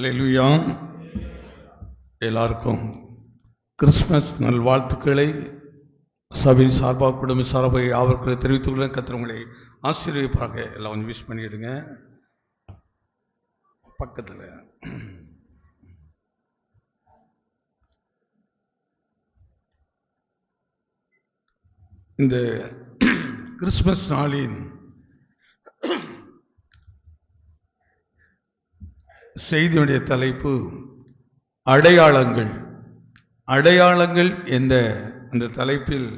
அல்லேலூயா. எல்லாருக்கும் கிறிஸ்மஸ் நல்வாழ்த்துக்களை சபை சார்பாக குடும்ப சார்பாக அவர்களை தெரிவித்துக் கொள்ள கர்த்தர் உங்களை ஆசீர்வதிப்பாக. எல்லாம் கொஞ்சம் விஷ் பண்ணிடுங்க. பக்கத்தில் இந்த கிறிஸ்மஸ் நாளின் செய்தியுடைய தலைப்பு அடையாளங்கள். அடையாளங்கள் என்ற அந்த தலைப்பில்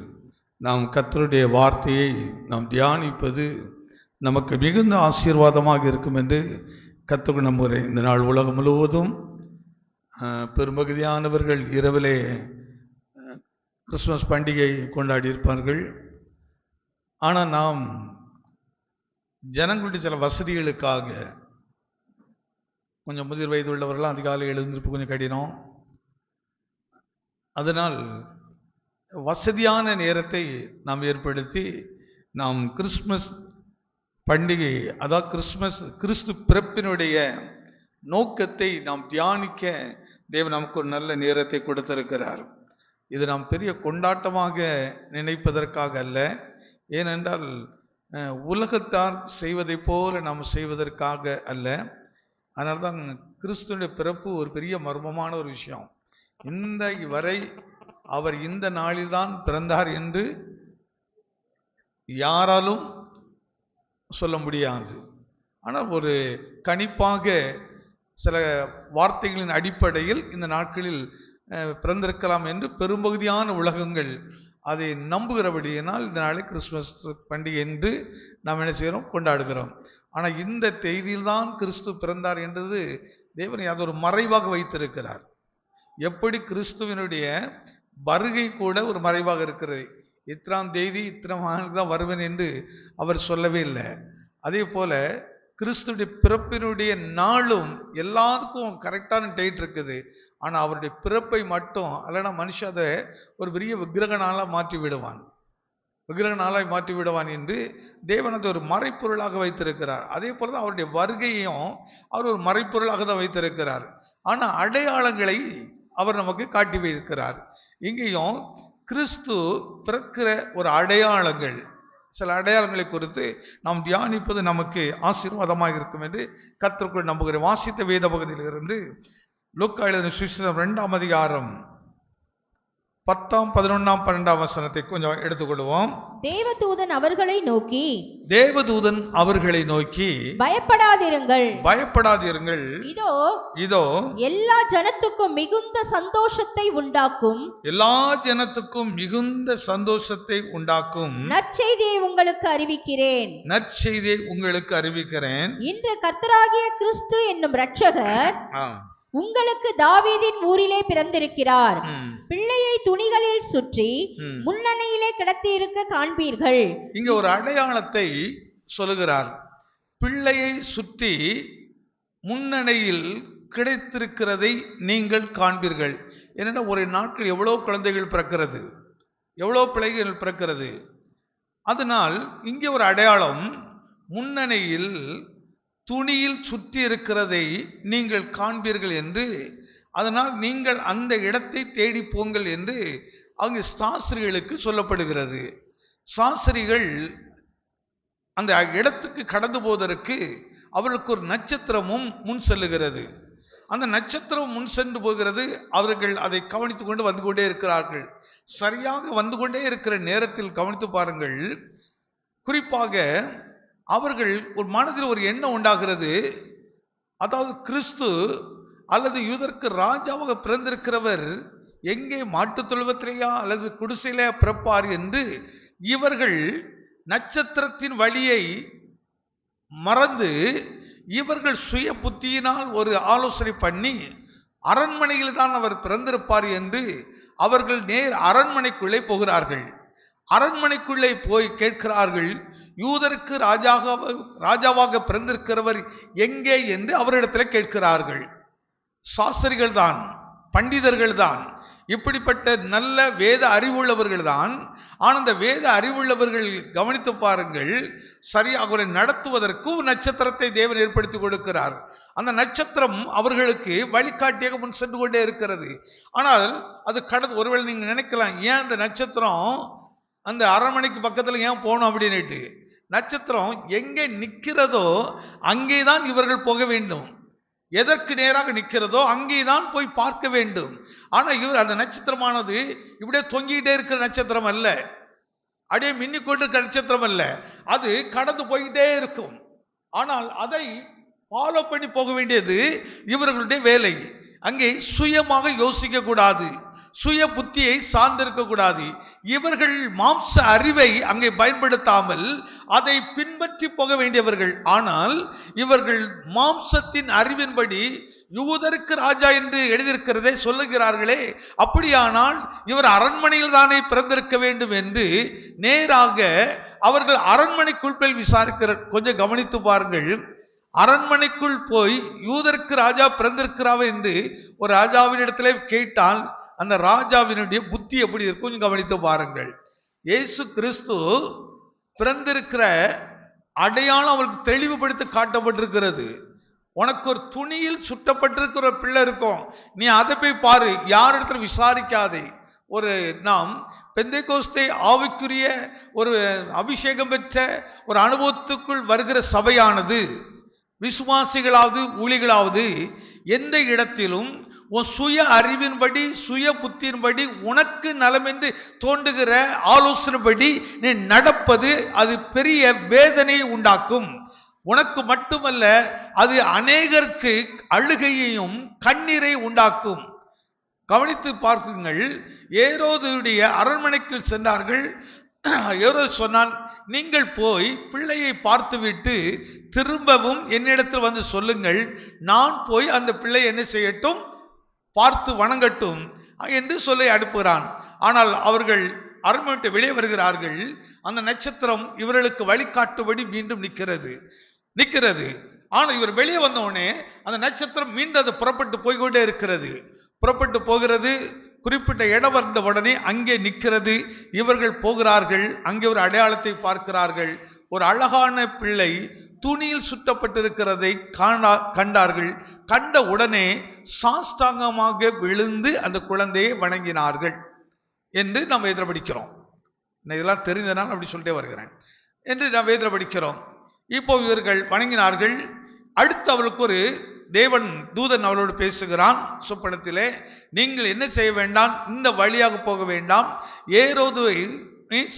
நாம் கர்த்தருடைய வார்த்தையை நாம் தியானிப்பது நமக்கு மிகுந்த ஆசீர்வாதமாக இருக்கும் என்று கர்த்தர் நம்புகிறேன். இந்த நாள் உலகம் முழுவதும் பெரும்பகுதியானவர்கள் இரவிலே கிறிஸ்மஸ் பண்டிகை கொண்டாடி இருப்பார்கள். ஆனால் நாம் ஜனங்களுடைய சில வசதிகளுக்காக, கொஞ்சம் முதிர் வயது உள்ளவர்களாம் அதிகாலை எழுந்திருப்பு கொஞ்சம் கடினம், அதனால் வசதியான நேரத்தை நாம் ஏற்படுத்தி நாம் கிறிஸ்மஸ் பண்டிகை, அதாவது கிறிஸ்து பிறப்பினுடைய நோக்கத்தை நாம் தியானிக்க தேவன் நமக்கு ஒரு நல்ல நேரத்தை கொடுத்திருக்கிறார். இது நாம் பெரிய கொண்டாட்டமாக நினைப்பதற்காக அல்ல, ஏனென்றால் உலகத்தார் செய்வதை போல நாம் செய்வதற்காக அல்ல. அதனால தான் கிறிஸ்துடைய பிறப்பு ஒரு பெரிய மர்மமான ஒரு விஷயம். இந்த வரை அவர் இந்த நாளில்தான் பிறந்தார் என்று யாராலும் சொல்ல முடியாது. ஆனால் ஒரு கணிப்பாக சில வார்த்தைகளின் அடிப்படையில் இந்த நாட்களில் பிறந்திருக்கலாம் என்று பெரும்பகுதியான உலகங்கள் அதை நம்புகிறபடியினால் இந்த நாளை கிறிஸ்துமஸ் பண்டிகை என்று நாம் என்ன செய்கிறோம், கொண்டாடுகிறோம். ஆனால் இந்த தேதியில்தான் கிறிஸ்து பிறந்தார் என்றது தேவனை அது ஒரு மறைவாக வைத்திருக்கிறார். எப்படி கிறிஸ்துவனுடைய வருகை கூட ஒரு மறைவாக இருக்கிறது. இத்தனாம் தேதி இத்தனை நாளுக்கு தான் வருவேன் என்று அவர் சொல்லவே இல்லை. அதே போல கிறிஸ்துடைய பிறப்பினுடைய நாளும் எல்லாத்துக்கும் கரெக்டான டேட் இருக்குது. ஆனால் அவருடைய பிறப்பை மட்டும் அல்லனா மனுஷன் அதை ஒரு பெரிய விக்கிரக நாளாக மாற்றி விடுவான் என்று தேவன் அதை ஒரு மறைப்பொருளாக வைத்திருக்கிறார். அதே போல தான் அவருடைய வருகையும் அவர் ஒரு மறைப்பொருளாக தான் வைத்திருக்கிறார். ஆனால் அடையாளங்களை அவர் நமக்கு காட்டி வைக்கிறார். இங்கேயும் கிறிஸ்து பிறக்கிற ஒரு அடையாளங்கள், சில அடையாளங்களை குறித்து நாம் தியானிப்பது நமக்கு ஆசீர்வாதமாக இருக்கும் என்று கர்த்தருக்குள் நம்புகிறேன். வாசித்த வேத பகுதியிலிருந்து லூக்கா எழுதின சுவிசேஷம் 2ஆம் அதிகாரம் 10, 11, 12 வசனத்தை கொஞ்சம் எடுத்துக்கொள்வோம். தேவதூதன் அவர்களை நோக்கி பயப்படாதிருங்கள், இதோ எல்லா ஜனத்துக்கும் மிகுந்த சந்தோஷத்தை உண்டாக்கும் நற்செய்தியை உங்களுக்கு அறிவிக்கிறேன். இன்று கர்த்தராகிய கிறிஸ்து என்னும் இரட்சகர் உங்களுக்கு தாவீதின் ஊரிலே பிறந்திருக்கிறார். பிள்ளையை துணிகளில் சுற்றி முன்னணியிலே கிடத்தி இருக்க காண்பீர்கள். இங்க ஒரு அடையாளத்தை சொல்லுகிறார். பிள்ளையை சுற்றி முன்னணியில் கிடைத்திருக்கிறதை நீங்கள் காண்பீர்கள். ஏன்னா ஒரு நாட்கள் எவ்வளவு குழந்தைகள் பிறக்கிறது, எவ்வளவு பிள்ளைகள் பிறக்கிறது. அதனால் இங்கே ஒரு அடையாளம், முன்னணியில் துணியில் சுற்றி இருக்கிறதை நீங்கள் காண்பீர்கள் என்று. அதனால் நீங்கள் அந்த இடத்தை தேடி போங்கள் என்று அவங்க சாஸ்திரிகளுக்கு சொல்லப்படுகிறது. சாஸ்திரிகள் அந்த இடத்துக்கு கடந்து போவதற்கு அவர்களுக்கு ஒரு நட்சத்திரமும் முன் செல்லுகிறது. அந்த நட்சத்திரம் முன் சென்று போகிறது. அவர்கள் அதை கவனித்து கொண்டு வந்து கொண்டே இருக்கிறார்கள். சரியாக வந்து கொண்டே இருக்கிற நேரத்தில் கவனித்து பாருங்கள், குறிப்பாக அவர்கள் ஒரு மனதில் ஒரு எண்ணம் உண்டாகிறது. அதாவது கிறிஸ்து அல்லது யூதருக்கு ராஜாவாக பிறந்திருக்கிறவர் எங்கே மாட்டுத் தொழுவத்திலேயா அல்லது குடிசையிலே பிறப்பார் என்று இவர்கள் நட்சத்திரத்தின் வழியை மறந்து இவர்கள் சுய புத்தியினால் ஒரு ஆலோசனை பண்ணி அரண்மனையில் தான் அவர் பிறந்திருப்பார் என்று அவர்கள் நேர் அரண்மனைக்குள்ளே போகிறார்கள். அரண்மனைக்குள்ளே போய் கேட்கிறார்கள், யூதருக்கு ராஜாவாக பிறந்திருக்கிறவர் எங்கே என்று அவரிடத்தில் கேட்கிறார்கள். சாஸ்திரிகள் தான், பண்டிதர்கள் தான். இப்படிப்பட்ட நல்ல வேத அறிவுள்ளவர்கள் தான். ஆனால் அந்த வேத அறிவுள்ளவர்கள் கவனித்து பாருங்கள், சரியாக அவரை நடத்துவதற்கு நட்சத்திரத்தை தேவன் ஏற்படுத்தி கொடுக்கிறார். அந்த நட்சத்திரம் அவர்களுக்கு வழிகாட்டியாக முன் சென்று கொண்டே இருக்கிறது. ஆனால் அது கடந்து, ஒருவேளை நீங்க நினைக்கலாம், ஏன் அந்த நட்சத்திரம் அந்த அரண்மனைக்கு பக்கத்துல ஏன் போகணும் அப்படின்னுட்டு. நட்சத்திரம் எங்கே நிற்கிறதோ அங்கேதான் இவர்கள் போக வேண்டும். எதற்கு நேராக நிற்கிறதோ அங்கேதான் போய் பார்க்க வேண்டும். ஆனா இவர் அந்த நட்சத்திரமானது இப்படியே தொங்கிட்டே இருக்கிற நட்சத்திரம் அல்ல, அப்படியே மின்னிக்கொண்டிருக்கிற நட்சத்திரம் அல்ல. அது கடந்து போய்கிட்டே இருக்கும். ஆனால் அதை ஃபாலோ பண்ணி போக வேண்டியது இவர்களுடைய வேலை. அங்கே சுயமாக யோசிக்க கூடாது, சுய புத்தியை சார்ந்திருக்க கூடாது. இவர்கள் மாம்ச அறிவை அங்கே பயன்படுத்தாமல் அதை பின்பற்றி போக வேண்டியவர்கள். ஆனால் இவர்கள் மாம்சத்தின் அறிவின்படி யூதருக்கு ராஜா என்று எழுதியிருக்கிறதை சொல்லுகிறார்களே, அப்படியானால் இவர் அரண்மனையில் தானே பிறந்திருக்க வேண்டும் என்று நேராக அவர்கள் அரண்மனைக்குள் போய் விசாரிக்கிற. கொஞ்சம் கவனித்து பாருங்கள், அரண்மனைக்குள் போய் யூதருக்கு ராஜா பிறந்திருக்கிறாவே என்று ஒரு ராஜாவின் இடத்துல கேட்டால் அந்த ராஜாவினுடைய புத்தி எப்படி இருக்கும் கொஞ்சம் கவனித்து பாருங்கள். இயேசு கிறிஸ்து பிறந்திருக்கிற அடையாளம் அவருக்கு தெளிவுபடுத்தி காட்டப்பட்டிருக்கிறது. உனக்கு ஒரு துணியில் சுட்டப்பட்டிருக்கிற ஒரு பிள்ளை இருக்கும், நீ அதை போய் பாரு, யார் இடத்துல விசாரிக்காதே. ஒரு நாம் பெந்தேகோஸ்தே ஆவிக்குரிய ஒரு அபிஷேகம் பெற்ற ஒரு அனுபவத்துக்குள் வருகிற சபையானது, விசுவாசிகளாவது ஊழியர்களாவது எந்த இடத்திலும் உன் சுய அறிவின்படி சுய புத்தியின்படி உனக்கு நலம் என்று தோன்றுகிற ஆலோசனைப்படி நீ நடப்பது அது பெரிய வேதனையை உண்டாக்கும். உனக்கு மட்டுமல்ல, அது அநேகருக்கு அழுகையையும் கண்ணீரை உண்டாக்கும். கவனித்து பார்க்குங்கள், ஏரோதுடைய அரண்மனைக்கு சென்றார்கள். ஏரோது சொன்னான், நீங்கள் போய் பிள்ளையை பார்த்துவிட்டு திரும்பவும் என்னிடத்தில் வந்து சொல்லுங்கள், நான் போய் அந்த பிள்ளை என்ன செய்யட்டும், பார்த்து வணங்கட்டும் என்று சொல்லி அனுப்புகிறான். ஆனால் அவர்கள் அரண்மனை விட்டு வெளியே வருகிறார்கள். அந்த நட்சத்திரம் இவர்களுக்கு வழிகாட்டுபடி மீண்டும் நிற்கிறது. ஆனால் இவர் வெளியே வந்தவுடனே அந்த நட்சத்திரம் மீண்டும் அது புறப்பட்டு போய்கொண்டே இருக்கிறது. புறப்பட்டு போகிறது, குறிப்பிட்ட இடம் வந்த உடனே அங்கே நிற்கிறது. இவர்கள் போகிறார்கள், அங்கே ஒரு அடையாளத்தை பார்க்கிறார்கள். ஒரு அழகான பிள்ளை துணியில் சுட்டப்பட்டிருக்கிறதை கண்டார்கள். கண்ட உடனே சாஷ்டாங்கமாக விழுந்து அந்த குழந்தையை வணங்கினார்கள் என்று நாம் வேதத்தில் படிக்கிறோம். இதெல்லாம் தெரிந்தனால் அப்படி சொல்லிட்டே வருகிறேன் என்று நாம் வேதத்தில் படிக்கிறோம். இப்போ இவர்கள் வணங்கினார்கள். அடுத்து அவளுக்கு ஒரு தேவன் தூதன் அவளோடு பேசுகிறான் சொப்பனத்திலே, நீங்கள் என்ன செய்ய வேண்டாம், இந்த வழியாக போக வேண்டாம், ஏரோதுவை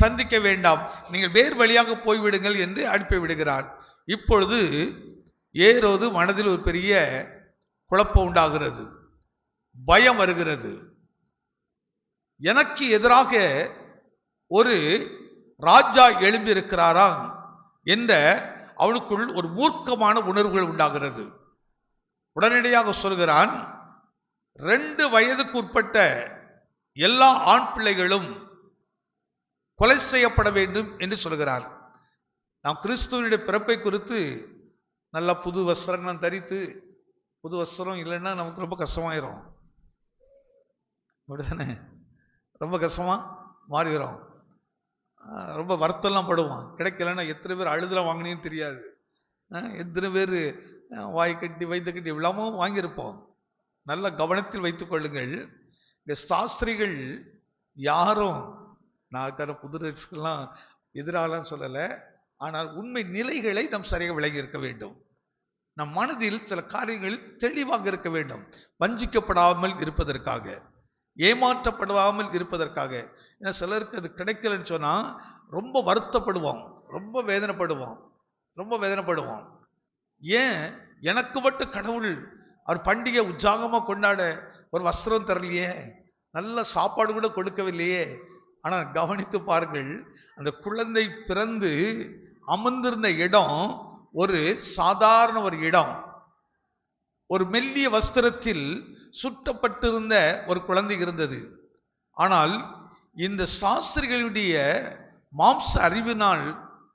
சந்திக்க வேண்டாம், நீங்கள் வேறு வழியாக போய்விடுங்கள் என்று அனுப்பி விடுகிறார். இப்பொழுது ஏரோது மனதில் ஒரு பெரிய குழப்பம் உண்டாகிறது, பயம் வருகிறது. எனக்கு எதிராக ஒரு ராஜா எழும்பி இருக்கிறாரா என்ற அவனுக்குள் ஒரு மூர்க்கமான உணர்வுகள் உண்டாகிறது. உடனடியாக சொல்கிறான், 2 வயதுக்கு உட்பட்ட எல்லா ஆண் பிள்ளைகளும் கொலை செய்யப்பட வேண்டும் என்று சொல்கிறார். நாம் கிறிஸ்துவனுடைய பிறப்பை குறித்து நல்ல புது வஸ்திரங்கள் தரித்து, புது வஸ்திரம் இல்லைன்னா நமக்கு ரொம்ப கஷ்டமாயிரும், அப்படிதானே? ரொம்ப கஷ்டமா மாறுகிறோம், ரொம்ப வருத்தம்லாம் படுவோம். கிடைக்கலன்னா எத்தனை பேர் அழுதலாம் வாங்கினேன்னு தெரியாது, எத்தனை பேர் வாய் கட்டி வைத்த கட்டி இவ்வளவும் வாங்கியிருப்போம். நல்ல கவனத்தில் வைத்துக் கொள்ளுங்கள். இந்த சாஸ்திரிகள் யாரும், நான் புது ட்ரெஸ்க்கெல்லாம் எதிராலாம் சொல்லலை, ஆனால் உண்மை நிலைகளை நாம் சரியாக விலகி இருக்க வேண்டும். நம் மனதில் சில காரியங்கள் தெளிவாக இருக்க வேண்டும், வஞ்சிக்கப்படாமல் இருப்பதற்காக, ஏமாற்றப்படாமல் இருப்பதற்காக. ஏன்னா சிலருக்கு அது கிடைக்கலன்னு சொன்னா ரொம்ப வருத்தப்படுவோம், ரொம்ப வேதனைப்படுவோம். ஏன் எனக்கு மட்டும் கடவுள் அவர் பண்டிகை உற்சாகமா கொண்டாட ஒரு வஸ்திரம் தரலையே, நல்ல சாப்பாடு கூட கொடுக்கவில்லையே. ஆனால் கவனித்து பாருங்கள், அந்த குழந்தை பிறந்து அமர்ந்திருந்த இடம் ஒரு சாதாரண ஒரு இடம். ஒரு மெல்லிய வஸ்திரத்தில் சுட்டப்பட்டிருந்த ஒரு குழந்தை இருந்தது. ஆனால் இந்த சாஸ்திரிகளுடைய மாம்ச அறிவினால்,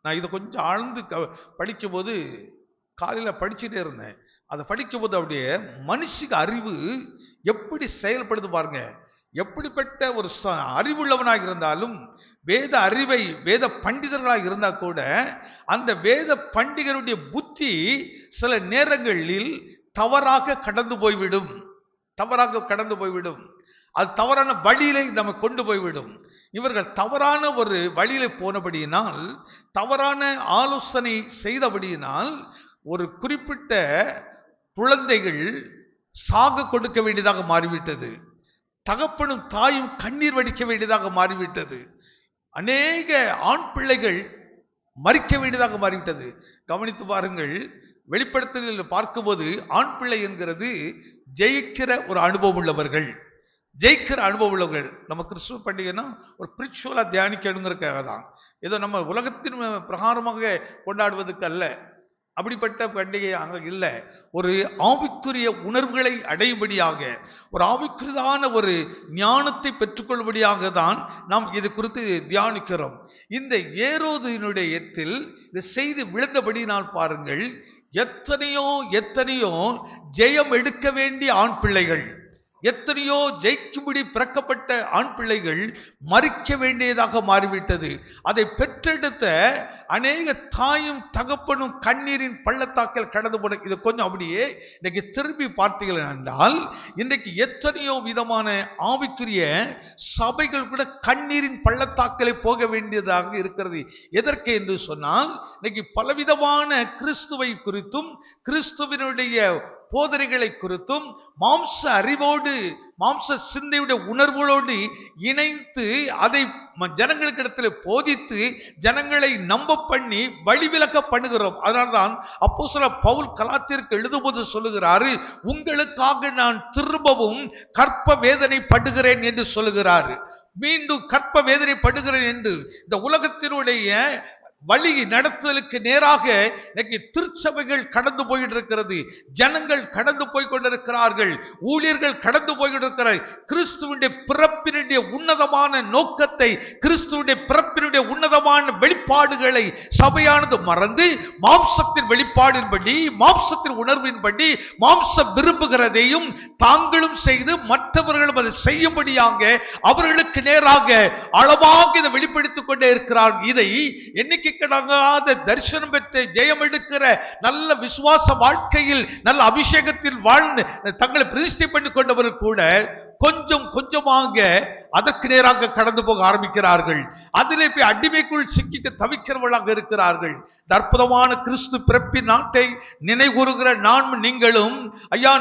நான் இதை கொஞ்சம் ஆழ்ந்து படிக்கும் போது, காலையில் படிச்சுட்டே இருந்தேன், அதை படிக்கும் போது அப்படியே மனுஷிக அறிவு எப்படி செயல்படுது பாருங்க. எப்படிப்பட்ட ஒரு அறிவுள்ளவனாக இருந்தாலும், வேத அறிவை வேத பண்டிதர்களாக இருந்தா கூட அந்த வேத பண்டிதருடைய புத்தி சில நேரங்களில் தவறாக கடந்து போய்விடும். அது தவறான வழியிலே நம்ம கொண்டு போய்விடும். இவர்கள் தவறான ஒரு வழியில போனபடியினால், தவறான ஆலோசனை செய்தபடியினால் ஒரு குறிப்பிட்ட குழந்தைகள் சாக கொடுக்க வேண்டியதாக மாறிவிட்டது. தகப்பனும் தாயும் கண்ணீர் வடிக்க வேண்டியதாக மாறிவிட்டது. அநேக ஆண் பிள்ளைகள் மறிக்க வேண்டியதாக மாறிவிட்டது. கவனித்து பாருங்கள். வெளிப்படுத்தலில் பார்க்கும்போது ஆண் பிள்ளை என்கிறது ஜெயிக்கிற ஒரு அனுபவம் உள்ளவர்கள், நம்ம கிறிஸ்துவ பண்டிகைன்னா ஒரு பிரிச்சுவலா தியானிக்கணுங்கிறதுக்காக தான். ஏதோ நம்ம உலகத்தின் பிரகாரமாக கொண்டாடுவதற்கு அல்ல, அப்படிப்பட்ட பண்டிகை அங்க இல்லை. ஒரு ஆவிக்குரிய உணர்வுகளை அடையும்படியாக, ஒரு ஆவிக்குரியதான ஒரு ஞானத்தை பெற்றுக்கொள்ளும்படியாக தான் நாம் இது குறித்து தியானிக்கிறோம். இந்த ஏரோதினுடைய எத்தில் இந்த செய்தி விழுந்தபடினால் பாருங்கள், எத்தனையோ ஜெயம் எடுக்க வேண்டிய ஆண் பிள்ளைகள், எத்தனையோ ஜெயிக்கும்படி பிறக்கப்பட்ட ஆண் பிள்ளைகள் மறிக்க வேண்டியதாக மாறிவிட்டது. அதை பெற்றெடுத்த அநேக தாயும் தகப்பனும் கண்ணீரின் பள்ளத்தாக்கில் கடந்து போன. இது கொஞ்சம் அப்படியே இன்னைக்கு திரும்பி பார்த்தீர்கள் என்றால், இன்றைக்கு எத்தனையோ விதமான ஆவிக்குரிய சபைகள் கூட கண்ணீரின் பள்ளத்தாக்கிலே போக வேண்டியதாக இருக்கிறது. எதற்கு என்று சொன்னால், இன்னைக்கு பலவிதமான கிறிஸ்துவை குறித்தும் கிறிஸ்துவினுடைய போதனைகளை குறித்தும் மாம்ச அறிவோடு மாம்ச சிந்தையுடைய உணர்வுகளோடு இணைத்து அதை ஜனங்களுக்கு இடத்துல போதித்து ஜனங்களை நம்ப பண்ணி வழிவிலக்க பண்ணுகிறோம். அதனால்தான் அப்போஸ்தலர் பவுல் கலாத்தியருக்கு எழுதும்போது சொல்லுகிறாரு, உங்களுக்காக நான் திரும்பவும் கற்ப வேதனை படுகிறேன் என்று சொல்லுகிறாரு. மீண்டும் கற்ப வேதனை படுகிறேன் என்று இந்த உலகத்தினுடைய வழி நடத்துதலுக்கு நேராக இன்னைக்கு திருச்சபைகள் கடந்து போயிட்டு இருக்கிறது. ஜனங்கள் கடந்து போய் கொண்டிருக்கிறார்கள், ஊழியர்கள் கடந்து போய்கொண்டிருக்கிறார்கள். கிறிஸ்துவனுடைய பிறப்பினுடைய உன்னதமான நோக்கத்தை, கிறிஸ்துவனுடைய பிறப்பினுடைய உன்னதமான வெளிப்பாடுகளை சபையானது மறந்து மாம்சத்தின் வெளிப்பாடின்படி, மாம்சத்தின் உணர்வின்படி, மாம்சம் விரும்புகிறதையும் தாங்களும் செய்து மற்றவர்களும் அதை செய்யும்படியாக அவர்களுக்கு நேராக அளவாக இதை வெளிப்படுத்திக் கொண்டே இருக்கிறார்கள். இதை எண்ணிக்கை கடங்காத தரிசனம் பெற்ற ஜெயம் எடுக்கிற நல்ல விசுவாச வாழ்க்கையில் நல்ல அபிஷேகத்தில் வாழ்ந்து தங்களை பிரதிஷ்டை பண்ணி கொண்டவர்கள் கூட கொஞ்சம் கொஞ்சமாக அதற்கு நேராக கடந்து போக ஆரம்பிக்கிறார்கள். அதிலே போய் அடிமைக்குள் சிக்கிக்க தவிக்கிறவர்களாக இருக்கிறார்கள். அற்புதமான கிறிஸ்து பிறப்பின் நாட்டை நினைவுறுகிற நீங்களும் ஐயா,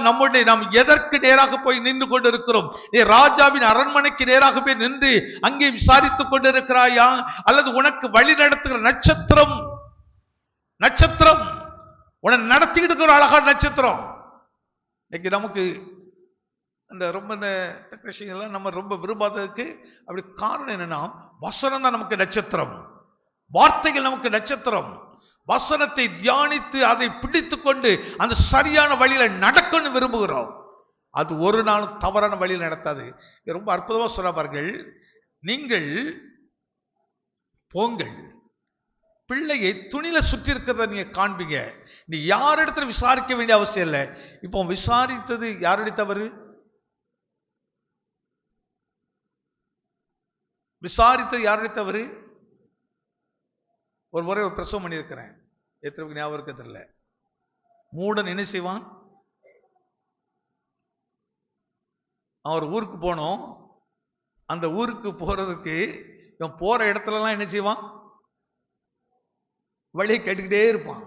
நாம் எதற்கு நேராக போய் நின்று கொண்டிருக்கிறோம்? நீ ராஜாவின் அரண்மனைக்கு நேராக போய் நின்று அங்கே விசாரித்துக் கொண்டிருக்கிறாயா, அல்லது உனக்கு வழி நடத்துகிற நட்சத்திரம் உன்னை நடத்திக்கிட்டு இருக்கிற அழகான நட்சத்திரம்? இன்னைக்கு நமக்கு அந்த ரொம்ப டெக்னீஷியன்லாம் நம்ம ரொம்ப விரும்பாததுக்கு அப்படி காரணம் என்னன்னா, வசனம் தான் நமக்கு நட்சத்திரம், வார்த்தைகள் நமக்கு நட்சத்திரம். வசனத்தை தியானித்து அதை பிடித்து கொண்டு அந்த சரியான வழியில நடக்கணும்னு விரும்புகிறோம். அது ஒரு நாளும் தவறான வழியில் நடத்தாது. ரொம்ப அற்புதமா சொல்ல பாருங்கள். நீங்கள் போங்கள், பிள்ளையை துணியில சுற்றி இருக்கிறத நீங்க காண்பீங்க. நீ யாரிடத்துல விசாரிக்க வேண்டிய அவசியம் இல்லை. இப்போ விசாரித்தது யாருடைய தவறு? விசாரித்தது யாருடைய தவறு? ஒரு முறை ஒரு பிரசவம் பண்ணியிருக்கிறேன், எத்தனை ஞாபகம் இருக்கிறது இல்லை. மூடன் என்ன செய்வான்? அவர் ஊருக்கு போனோம். அந்த ஊருக்கு போறதுக்கு இவன் போற இடத்துலலாம் என்ன செய்வான்? வழியை கேட்டுக்கிட்டே இருப்பான்.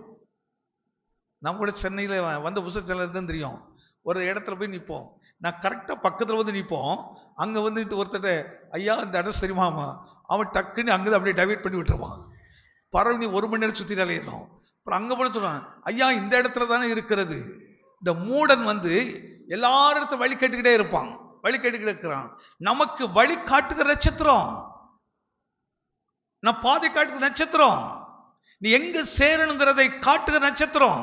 நம்ம கூட சென்னையில் வந்த புதுசில இருந்து தெரியும், ஒரு இடத்துல போய் நிற்போம். நான் கரெக்டாக பக்கத்தில் வந்து நிற்போம். அங்கே வந்துட்டு ஒருத்தட்ட, ஐயா இந்த அட்ரஸ் தெரியுமாமா? அவன் டக்குன்னு அங்கே அப்படியே டைவர்ட் பண்ணி விட்டுருவான். பரவ நீ 1 மணி நேரம் சுற்றி அலையிடும். அப்புறம் அங்கே போன சொல்லுவான், ஐயா இந்த இடத்துல தானே இருக்கிறது. இந்த மூடன் வந்து எல்லாரும் இடத்துல வழி கேட்டுக்கிட்டே இருப்பான், வழி கேட்டுக்கிட்டே இருக்கிறான். நமக்கு வழி காட்டுகிற நட்சத்திரம், நான் பாதை காட்டுகிற நட்சத்திரம், நீ எங்க சேரணுங்கிறதை காட்டுகிற நட்சத்திரம்,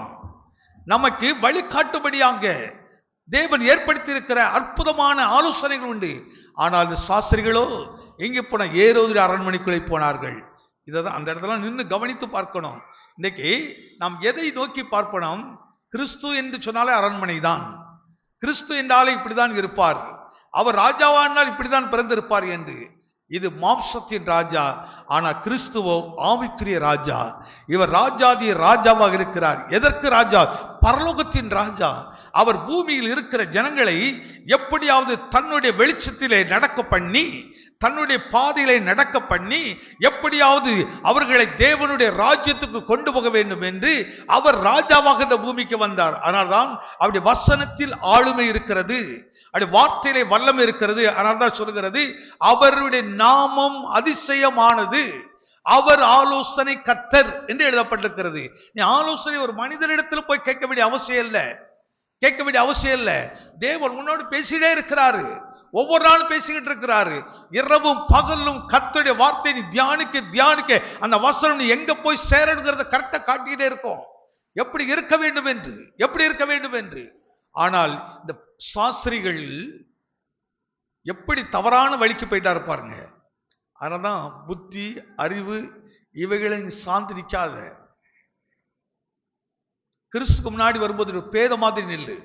நமக்கு வழி காட்டும்படியாக தேவன் ஏற்படுத்தி இருக்கிற அற்புதமான ஆலோசனைகள் உண்டு. ஆனால் இந்த சாஸ்திரிகளோ எங்கே போன? ஏரோது அரண்மனைக்குள்ளே போனார்கள். இதைதான் அந்த இடத்துல நின்று கவனித்து பார்க்கணும். இன்னைக்கு நாம் எதை நோக்கி பார்ப்போம்? கிறிஸ்து என்று சொன்னாலே அரண்மனை தான். கிறிஸ்து என்றாலே இப்படிதான் இருப்பார். அவர் ராஜாவானால் இப்படிதான் பிறந்திருப்பார் என்று. இது மாம்சத்தின் ராஜா. ஆனா கிறிஸ்துவோ ஆவிக்குரிய ராஜா. இவர் ராஜாதி ராஜாவாக இருக்கிறார். எதற்கு ராஜா? பரலோகத்தின் ராஜா. அவர் பூமியில் இருக்கிற ஜனங்களை எப்படியாவது தன்னுடைய வெளிச்சத்திலே நடக்க பண்ணி, தன்னுடைய பாதையிலே நடக்க பண்ணி, எப்படியாவது அவர்களை தேவனுடைய ராஜ்யத்துக்கு கொண்டு போக வேண்டும் என்று அவர் ராஜாவாக இந்த பூமிக்கு வந்தார். அதனால்தான் அவருடைய வசனத்தில் ஆளுமை இருக்கிறது, அவருடைய வார்த்தையிலே வல்லமை இருக்கிறது. அதனால்தான் சொல்கிறது, அவருடைய நாமம் அதிசயமானது, அவர் ஆலோசனை கர்த்தர் என்று எழுதப்பட்டிருக்கிறது. நீ ஆலோசனை ஒரு மனிதனிடத்தில் போய் கேட்க வேண்டிய அவசியம் இல்லை, கேட்க வேண்டிய அவசியம் இல்லை. தேவன் உன்னோடு பேசிட்டே இருக்கிறாரு, ஒவ்வொரு நாளும் பேசிக்கிட்டு இருக்கிறாரு. இரவும் பகலும் கர்த்தருடைய வார்த்தை நீ தியானிக்க தியானிக்க அந்த வசனம் நீ எங்க போய் சேரணுங்கிறத கரெக்டா காட்டிக்கிட்டே இருக்கும், எப்படி இருக்க வேண்டும் என்று, எப்படி இருக்க வேண்டும் என்று. ஆனால் இந்த சாஸ்திரிகள் எப்படி தவறான வழிக்கு போயிட்டாரு பாருங்க. அதனால்தான் புத்தி அறிவு இவைகளை சார்ந்து நிற்காத. கிறிஸ்துக்கு முன்னாடி வரும்போது ஒரு பேத மாதிரி நில்லு.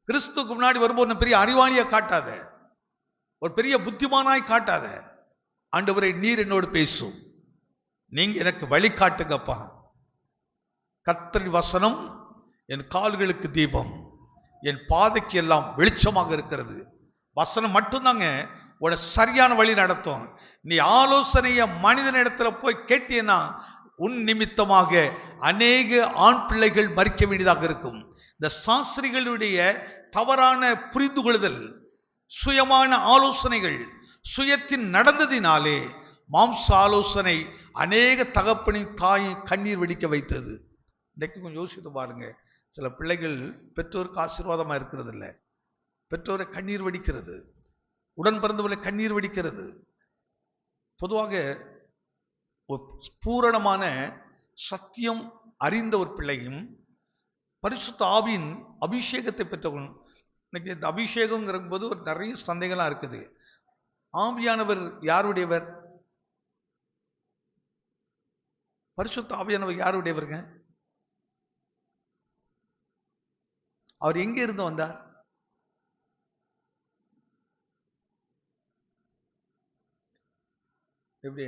கிறிஸ்துக்கு முன்னாடி வரும்போது பெரிய அறிவாளியா காட்டாத, ஒரு பெரிய புத்திமானாய் காட்டாத. ஆண்டவரே நீர் என்னோடு பேசும், நீங்க எனக்கு வழி காட்டுங்கப்பா. கர்த்தரின் வசனம் என் கால்களுக்கு தீபம், என் பாதைக்கு எல்லாம் வெளிச்சமாக இருக்கிறது. வசனம் மட்டும்தாங்க உன்னை சரியான வழி நடத்தும். நீ ஆலோசனைய மனிதனிடத்துல போய் கேட்டீன்னா உன் நிமித்தமாக அநேக ஆண் பிள்ளைகள் மறிக்க வேண்டியதாக இருக்கும். இந்த சாஸ்திரிகளுடைய தவறான புரிந்து கொள்ளுதல், சுயமான ஆலோசனைகள், சுயத்தின் நடந்ததினாலே மாம்ச ஆலோசனை அநேக தகப்பனின் தாயை கண்ணீர் வெடிக்க வைத்தது. இன்றைக்கு கொஞ்சம் யோசித்து பாருங்க, சில பிள்ளைகள் பெற்றோருக்கு ஆசீர்வாதமா இருக்கிறது இல்லை, பெற்றோரை கண்ணீர் வெடிக்கிறது, உடன் பிறந்தவர்களை கண்ணீர் வெடிக்கிறது. பொதுவாக ஒரு பூரணமான சத்தியம் அறிந்த ஒரு பிள்ளையும் பரிசுத்த ஆவியின் அபிஷேகத்தை பெற்றவன். இன்னைக்கு இந்த அபிஷேகம்ங்கிற போது ஒரு நிறைய சந்தேகம்லாம் இருக்குது. ஆவியானவர் யாருடையவர்? பரிசுத்த ஆவியானவர் யாருடையவருங்க? அவர் எங்கே இருந்து வந்தார்? எப்படி?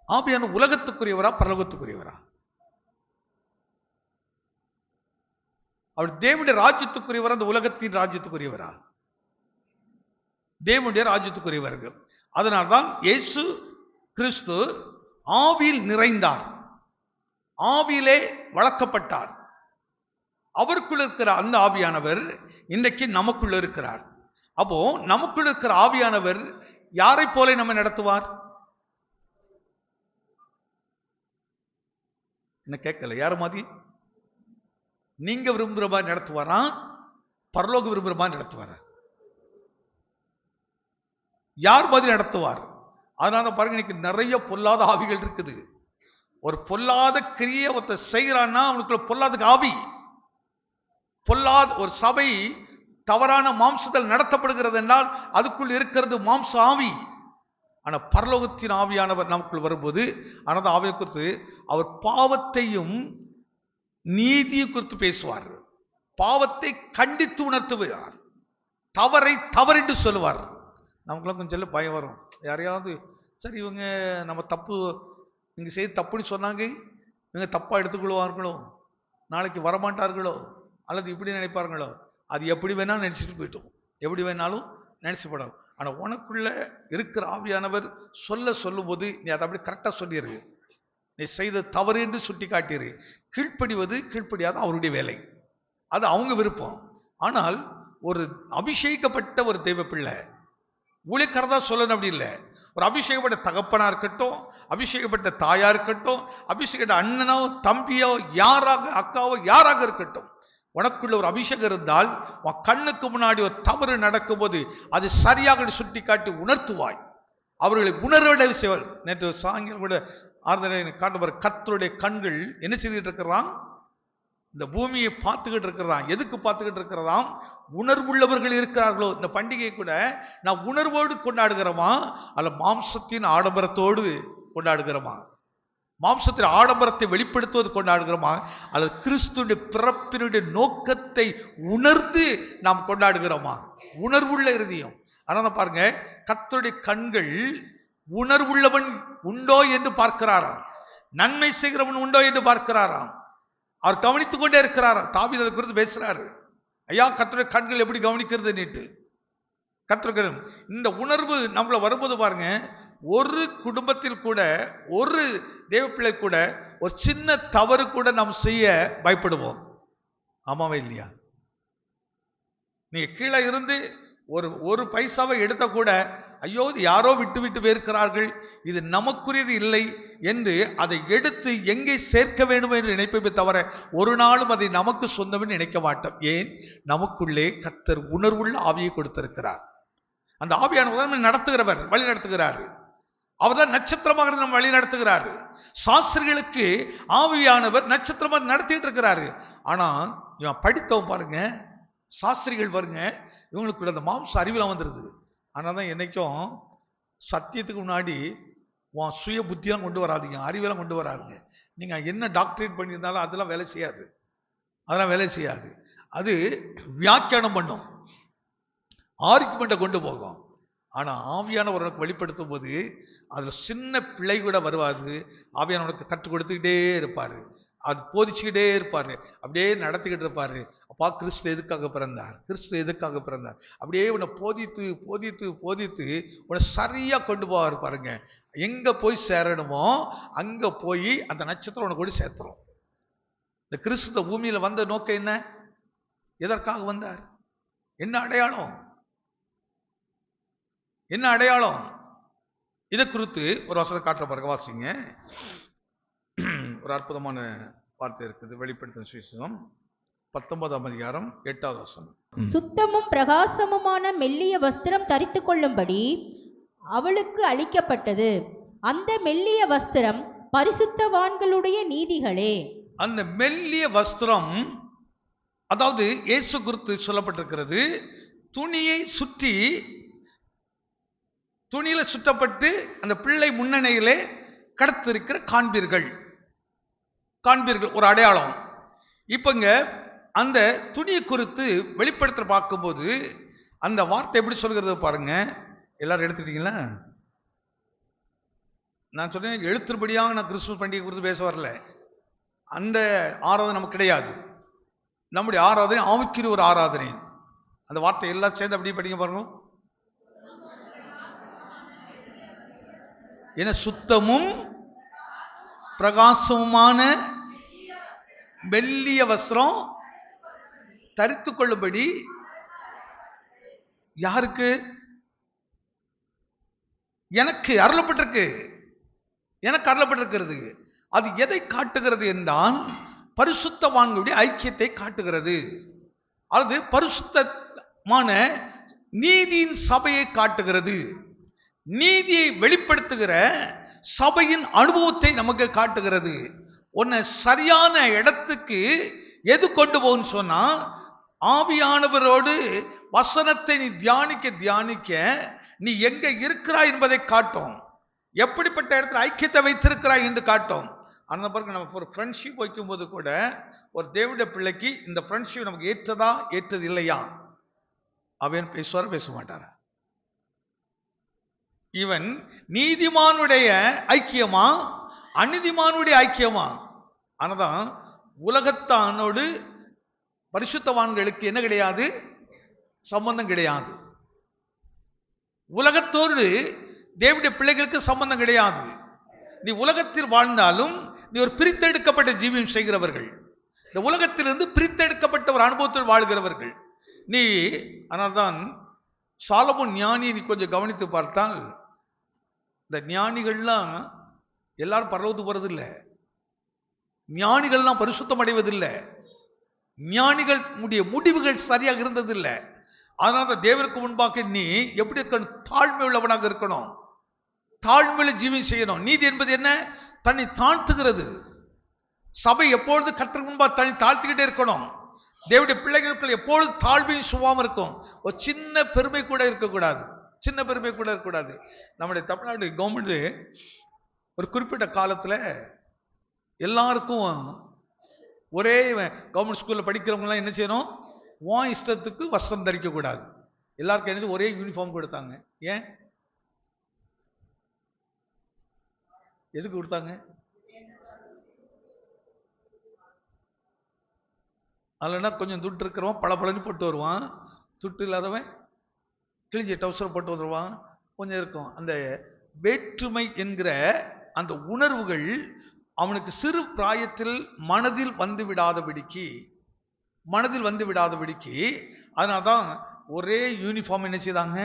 ஆவியான உலகத்துக்குரியவரா பரலோகத்துக்குரியவரா? அவர் தேவனுடைய ராஜ்யத்துக்குரியவரா அந்த உலகத்தின் ராஜ்யத்துக்குரியவரா? தேவனுடைய ராஜ்யத்துக்குரியவர்கள். அதனால்தான் இயேசு கிறிஸ்து ஆவியில் நிறைந்தார், ஆவியிலே வளர்க்கப்பட்டார். அவருக்குள்ள இருக்கிற அந்த ஆவியானவர் இன்றைக்கு நமக்குள்ள இருக்கிறார். அப்போ நமக்குள்ள இருக்கிற ஆவியானவர் யாரை போல நம்ம நடத்துவார்? என்ன கேட்கல, யாரு மாதிரி? நீங்க விரும்புகிற மாதிரி நடத்துவாரா, பரலோக விரும்புகிற மாதிரி நடத்துவாரா? யார் மாதிரி நடத்துவார்? அதனால பாருங்க, இன்னைக்கு நிறைய பொல்லாத ஆவிகள் இருக்குது. ஒரு பொல்லாத கிரியை ஒருத்த செய்யறான்னா அவனுக்குள்ள பொல்லாத ஆவி, பொல்லாத ஒரு சபை தவறான மாம்சத்தில் நடத்தப்படுகிறது என்றால் அதுக்குள் இருக்கிறது மாம்ச ஆவி. ஆனா பரலோகத்தின் ஆவியானவர் நமக்குள் வரும்போது அந்த ஆவியை குறித்து அவர் பாவத்தையும் நீதியை குறித்து பேசுவார், பாவத்தை கண்டித்து உணர்த்துவார், தவறை தவறென்று சொல்லுவார். நமக்குலாம் கொஞ்சம் சொல்ல பயம் வரும். யாரையாவது சரி இவங்க நம்ம தப்பு இங்க செய்து தப்புன்னு சொன்னாங்க, இவங்க தப்பா எடுத்துக்கொள்வார்களோ, நாளைக்கு வரமாட்டார்களோ, அல்லது இப்படி நினைப்பார்களோ, அது எப்படி வேணாலும் நினைச்சிட்டு போயிட்டோம், எப்படி வேணாலும் நினைச்சுப்படும். ஆனா உனக்குள்ள இருக்கிற ஆவியானவர் சொல்லும் போது நீ அதை அப்படி கரெக்டா சொல்லிடு, நீ செய்த தவறு என்று சுட்டி காட்டிடு. கீழ்ப்படிவது கீழ்ப்படியாத அவருடைய வேலை, அது அவங்க விருப்பம். ஆனால் ஒரு அபிஷேகிக்கப்பட்ட ஒரு தெய்வ பிள்ளை ஊழியக்காரதா சொல்லணும் அப்படி இல்லை. ஒரு அபிஷேகப்பட்ட தகப்பனா இருக்கட்டும், அபிஷேகப்பட்ட தாயா இருக்கட்டும், அபிஷேகப்பட்ட அண்ணனோ தம்பியோ யாராக அக்காவோ யாராக இருக்கட்டும், உனக்குள்ள ஒரு அபிஷேகம் இருந்தால் உன் கண்ணுக்கு முன்னாடி ஒரு தவறு நடக்கும் போது அது சரியாக சுட்டி காட்டி உணர்த்துவாய். அவர்களை உணர்வடைய செய்வார். நேற்று சாயங்காலம் கூட ஆறுதலை காட்டுவார். கர்த்தருடைய கண்கள் என்ன செய்துகிட்டு இருக்கிறான்? இந்த பூமியை பார்த்துக்கிட்டு இருக்கிறான். எதுக்கு பார்த்துக்கிட்டு இருக்கிறதாம்? உணர்வுள்ளவர்கள் இருக்கிறார்களோ. இந்த பண்டிகை கூட நான் உணர்வோடு கொண்டாடுகிறோமா அல்ல மாம்சத்தின் ஆடம்பரத்தோடு கொண்டாடுகிறோமா? மாம்சத்தின் ஆடம்பரத்தை வெளிப்படுத்துவது கொண்டாடுகிறோமா, அல்லது கிறிஸ்துவின் பிறப்பினுடைய நோக்கத்தை உணர்ந்து நாம் கொண்டாடுகிறோமா? உணர்வுள்ள இருதயம். அதனால பாருங்க, கர்த்தருடைய கண்கள் உணர்வுள்ளவன் உண்டோ என்று பார்க்கிறாராம், நன்மை செய்கிறவன் உண்டோ என்று பார்க்கிறாராம். அவர் கவனித்துக் கொண்டே இருக்கிறாராம். தாவீது அதை குறித்து பேசுறாரு. ஐயா, கர்த்தருடைய கண்கள் எப்படி கவனிக்கிறது நீட்டு கர்த்தர். இந்த உணர்வு நம்மள வரும்போது பாருங்க, ஒரு குடும்பத்தில் கூட, ஒரு தேவ பிள்ளை கூட ஒரு சின்ன தவறு கூட நாம் செய்ய பயப்படுவோம். ஆமாவே இல்லையா? நீங்க கீழே இருந்து ஒரு பைசாவை எடுத்த கூட, ஐயோ இது யாரோ விட்டு விட்டு போயிருக்கிறார்கள், இது நமக்குரியது இல்லை என்று அதை எடுத்து எங்கே சேர்க்க வேண்டும் என்று நினைப்பதை தவிர ஒரு நாளும் அதை நமக்கு சொந்தம் நினைக்க மாட்டோம். ஏன்? நமக்குள்ளே கர்த்தர் உணர்வுள்ள ஆவியை கொடுத்திருக்கிறார். அந்த ஆவியானவர் நடத்துகிறவர், வழி நடத்துகிறார். அவர்தான் நட்சத்திரமாக நம்ம வழி நடத்துகிறார். சாஸ்திரிகளுக்கு ஆவியானவர் நட்சத்திரமாக நடத்திட்டு இருக்கிறாரு. ஆனா இவன் படித்தவன் பாருங்க, சாஸ்திரிகள் பாருங்க, இவங்களுக்கு அந்த மாம்ச அறிவிலாம் வந்துருது. ஆனாதான் என்னைக்கும் சத்தியத்துக்கு முன்னாடி உன் சுய புத்தியெல்லாம் கொண்டு வராதிங்க, அறிவெல்லாம் கொண்டு வராதுங்க. நீங்க என்ன டாக்டரேட் பண்ணியிருந்தாலும் அதெல்லாம் வேலை செய்யாது, அதெல்லாம் வேலை செய்யாது. அது வியாக்கியானம் பண்ணும், ஆர்குமெண்ட்டை கொண்டு போகும். ஆனா ஆவியானவருக்கு வெளிப்படுத்தும் போது அதுல சின்ன பிள்ளை கூட வருவாது. ஆவியானவருக்கு கற்றுக் கொடுத்துக்கிட்டே இருப்பாரு, அது போதிச்சுக்கிட்டே இருப்பாரு, அப்படியே நடத்திக்கிட்டு இருப்பாரு. அப்பா, கிறிஸ்து எதுக்காக பிறந்தார், கிறிஸ்து எதுக்காக பிறந்தார், அப்படியே உன்னை போதித்து போதித்து போதித்து உன்னை சரியா கொண்டு போவார் பாருங்க. எங்க போய் சேரணுமோ அங்க போய் அந்த நட்சத்திரம் உனக்கு கூட சேர்த்துரும். இந்த கிறிஸ்து பூமியில வந்த நோக்கம் என்ன? எதற்காக வந்தார்? என்ன அடையாளம்? என்ன அடையாளம்? இதை குறித்து ஒரு வசனத்தை காட்டுற பாருங்க, வாசிங்க. ஒரு அற்புதமான வார்த்தை இருக்குது, வெளிப்படுத்தின சுவிசேஷம் 19ஆம் அதிகாரம் 8வது வசனம். சுத்தமும் பிரகாசமுமான மெல்லிய வஸ்திரம் தரித்து கொள்ளும்படி அவளுக்கு அளிக்கப்பட்டது. அந்த மெல்லிய வஸ்திரம் பரிசுத்தவான்களுடைய நீதிகளே. அந்த மெல்லிய வஸ்திரம், அதாவது இயேசு குறித்து சொல்லப்பட்டிருக்கிறது. துணியை சுற்றி, துணியில சுற்றப்பட்டு அந்த பிள்ளை முன்னணியிலே கடத்திருக்கிற காண்பீர்கள், காண்பீர்கள் ஒரு அடையாளம். இப்பங்க அந்த துணியை குறித்து வெளிப்படுத்த பார்க்கும்போது அந்த வார்த்தை எப்படி சொல்கிறது பாருங்க. எல்லாரும் எடுத்துட்டீங்களா? நான் சொன்னேன், எழுத்துபடியாக நான் கிறிஸ்துமஸ் பண்டிகை குறித்து பேச வரல. அந்த ஆராதனை நமக்கு கிடையாது. நம்முடைய ஆராதனை ஆவிக்குரிய ஒரு ஆராதனை. அந்த வார்த்தை எல்லாம் சேர்ந்து அப்படியே படிங்க பாருங்க. என சுத்தமும் பிரகாசமுமான மெல்லிய வஸ்திரம் தரித்து கொள்ளும்படி. யாருக்கு? எனக்கு அருளப்பட்டிருக்கு, எனக்கு அருளப்பட்டிருக்கிறது. அது எதை காட்டுகிறது என்றால் பரிசுத்தவான்களுடைய ஐக்கியத்தை காட்டுகிறது. அது பரிசுத்தமான நீதியின் சபையை காட்டுகிறது. நீதியை வெளிப்படுத்துகிற சபையின் அனுபவத்தை நமக்கு காட்டுகிறது. உன்னை சரியான இடத்துக்கு எது கொண்டு போகுன்னு சொன்னா, ஆவியானவரோடு வசனத்தை நீ தியானிக்க தியானிக்க நீ எங்க இருக்கிறாய் என்பதை காட்டும். எப்படிப்பட்ட இடத்துல ஐக்கியத்தை வைத்திருக்கிறாய் என்று காட்டும். அந்த பிறகு நம்ம ஒரு ஃப்ரெண்ட்ஷிப் வைக்கும்போது கூட ஒரு தேவனுடைய பிள்ளைக்கு இந்த ஃப்ரெண்ட்ஷிப் நமக்கு ஏற்றதா ஏற்றது இல்லையா, அவன் பேசுவார் பேச மாட்டாரா? இவன் நீதிமானுடைய ஐக்கியமா அநீதிமானுடைய ஐக்கியமா? ஆனதான் உலகத்தானோடு பரிசுத்தவான்களுக்கு என்ன கிடையாது? சம்பந்தம் கிடையாது. உலகத்தோடு தேவனுடைய பிள்ளைகளுக்கு சம்பந்தம் கிடையாது. நீ உலகத்தில் வாழ்ந்தாலும் நீ ஒரு பிரித்தெடுக்கப்பட்ட ஜீவியம் செய்கிறவர்கள், இந்த உலகத்திலிருந்து பிரித்தெடுக்கப்பட்ட ஒரு அனுபவத்தில் வாழ்கிறவர்கள் நீ. அதனால்தான் சாலமோன் ஞானியை நீ கொஞ்சம் கவனித்து பார்த்தால், இந்த ஞானிகள்லாம் எல்லாரும் பரலோகத்துக்கு போறதில்லை, ஞானிகள்லாம் பரிசுத்தம் அடைவதில்லை, ஞானிகள் முடிவுகள் சரியாக இருந்ததில்லை. அதனால தேவருக்கு முன்பாக நீ எப்படி இருக்கணும்? தாழ்மை உள்ளவனாக இருக்கணும், தாழ்மையில ஜீவன் செய்யணும். நீதி என்பது என்ன? தன்னை தாழ்த்துகிறது. சபை எப்பொழுது கர்த்தருக்கு முன்பாக தன்னை தாழ்த்திக்கிட்டே இருக்கணும். தேவனுடைய பிள்ளைகளுக்கு எப்பொழுது தாழ்மையும் சுபாவம் இருக்கும். ஒரு சின்ன பெருமை கூட இருக்கக்கூடாது, சின்ன பெருமை கூட இருக்கக்கூடாது. நம்முடைய தமிழ்நாடு கவர்மெண்ட் ஒரு குறிப்பிட்ட காலத்துல எல்லாருக்கும் ஒரே கவர்மெண்ட் ஸ்கூல்ல படிக்கிறவங்கலாம் என்ன செய்யணும்? உன் இஷ்டத்துக்கு வஸ்திரம் தரிக்க கூடாது. எல்லாருக்கும் என்ன ஒரே யூனிஃபார்ம் கொடுத்தாங்க. ஏன்? எதுக்கு கொடுத்தாங்க? அதுலன்னா கொஞ்சம் துட்டு இருக்கிறவன் பளபளன்னு போட்டு வருவான், துட்டு இல்லாதவன் கிழிஞ்ச டவுசர் போட்டு வருவான். கொஞ்சம் இருக்கும். அந்த வேற்றுமை என்கிற அந்த உணர்வுகள் அவனுக்கு சிறு பிராயத்தில் மனதில் வந்து விடாதபடிக்கு அதனால்தான் ஒரே யூனிஃபார்ம் என்ன செய்தாங்க?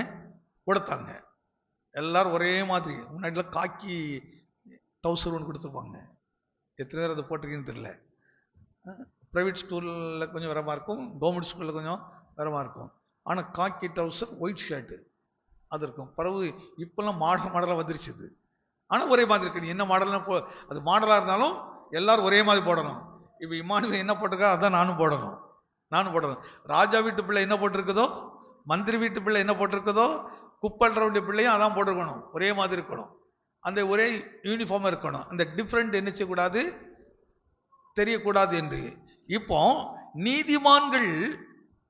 கொடுத்தாங்க. எல்லாரும் ஒரே மாதிரி. முன்னாடிலாம் காக்கி டவுசர் ஒன்று கொடுத்துருப்பாங்க. எத்தனை பேர் அதை போட்டிருக்கீங்கன்னு தெரியல. ப்ரைவேட் ஸ்கூலில் கொஞ்சம் வரமா இருக்கும், கவர்மெண்ட் ஸ்கூலில் கொஞ்சம் வரமா இருக்கும். ஆனால் காக்கி டவுசர் ஒயிட் ஷர்ட்டு அது இருக்கும். பிறகு இப்போல்லாம் மாடலாக வந்துருச்சு அது. ஆனால் ஒரே மாதிரி இருக்கு. என்ன மாடல்னா அது மாடலாக இருந்தாலும் எல்லாரும் ஒரே மாதிரி போடணும். இப்போ இமானுவேல் என்ன போட்டிருக்கா அதான் நானும் போடணும். ராஜா வீட்டு பிள்ளை என்ன போட்டிருக்குதோ, மந்திரி வீட்டு பிள்ளை என்ன போட்டிருக்குதோ, குப்பல்றவுடைய பிள்ளையும் அதான் போட்டிருக்கணும். ஒரே மாதிரி இருக்கணும். அந்த ஒரே யூனிஃபார்மாக இருக்கணும். அந்த டிஃப்ரெண்ட் என்ன செய்யக்கூடாது? தெரியக்கூடாது என்று. இப்போ நீதிமான்கள்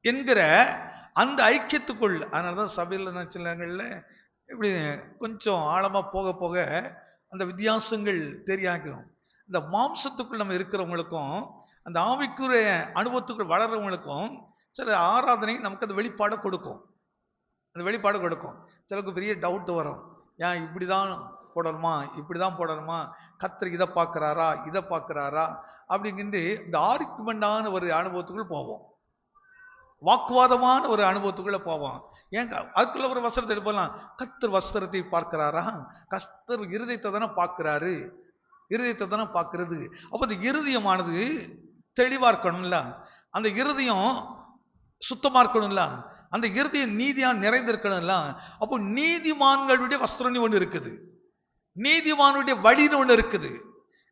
என்கிற அந்த ஐக்கியத்துக்குள், அதனாலதான் சபையில் நினைச்சலங்கள்ல இப்படி கொஞ்சம் ஆழமா போக போக அந்த வித்தியாசங்கள் தெரியாக்கணும். இந்த மாம்சத்துக்குள் நம்ம இருக்கிறவங்களுக்கும் அந்த ஆவிக்குரிய அனுபவத்துக்குள் வளர்றவங்களுக்கும் சில ஆராதனை நமக்கு அந்த வெளிப்பாடு கொடுக்கும். சிலருக்கு பெரிய டவுட் வரும். ஏன் இப்படிதான் போடணுமா, இப்படிதான் போடணுமா, கர்த்தர் இதை பார்க்கிறாரா அப்படிங்கிட்டு இந்த ஆர்குமெண்டான ஒரு அனுபவத்துக்குள் போவோம், வாக்குவாதமான ஒரு அனுபவத்துக்குள்ள போவோம். ஏன் அதுக்குள்ள ஒரு வஸ்திரத்தை எடுப்பலாம். கர்த்தர் வஸ்திரத்தை பார்க்கிறாரா? கர்த்தர் இருதயத்தை தானே பார்க்கிறாரு, பார்க்கிறது. அப்ப இந்த இருதயமானது தெளிவா இருக்கணும்ல, அந்த இருதயம் சுத்தமா இருக்கணும்ல, அந்த இருதயம் நீதியா நிறைந்திருக்கணும்ல. அப்போ நீதிமான்களுடைய வஸ்திரம் ஒன்று இருக்குது, நீதிமானுடைய வழின்னு ஒன்று இருக்குது,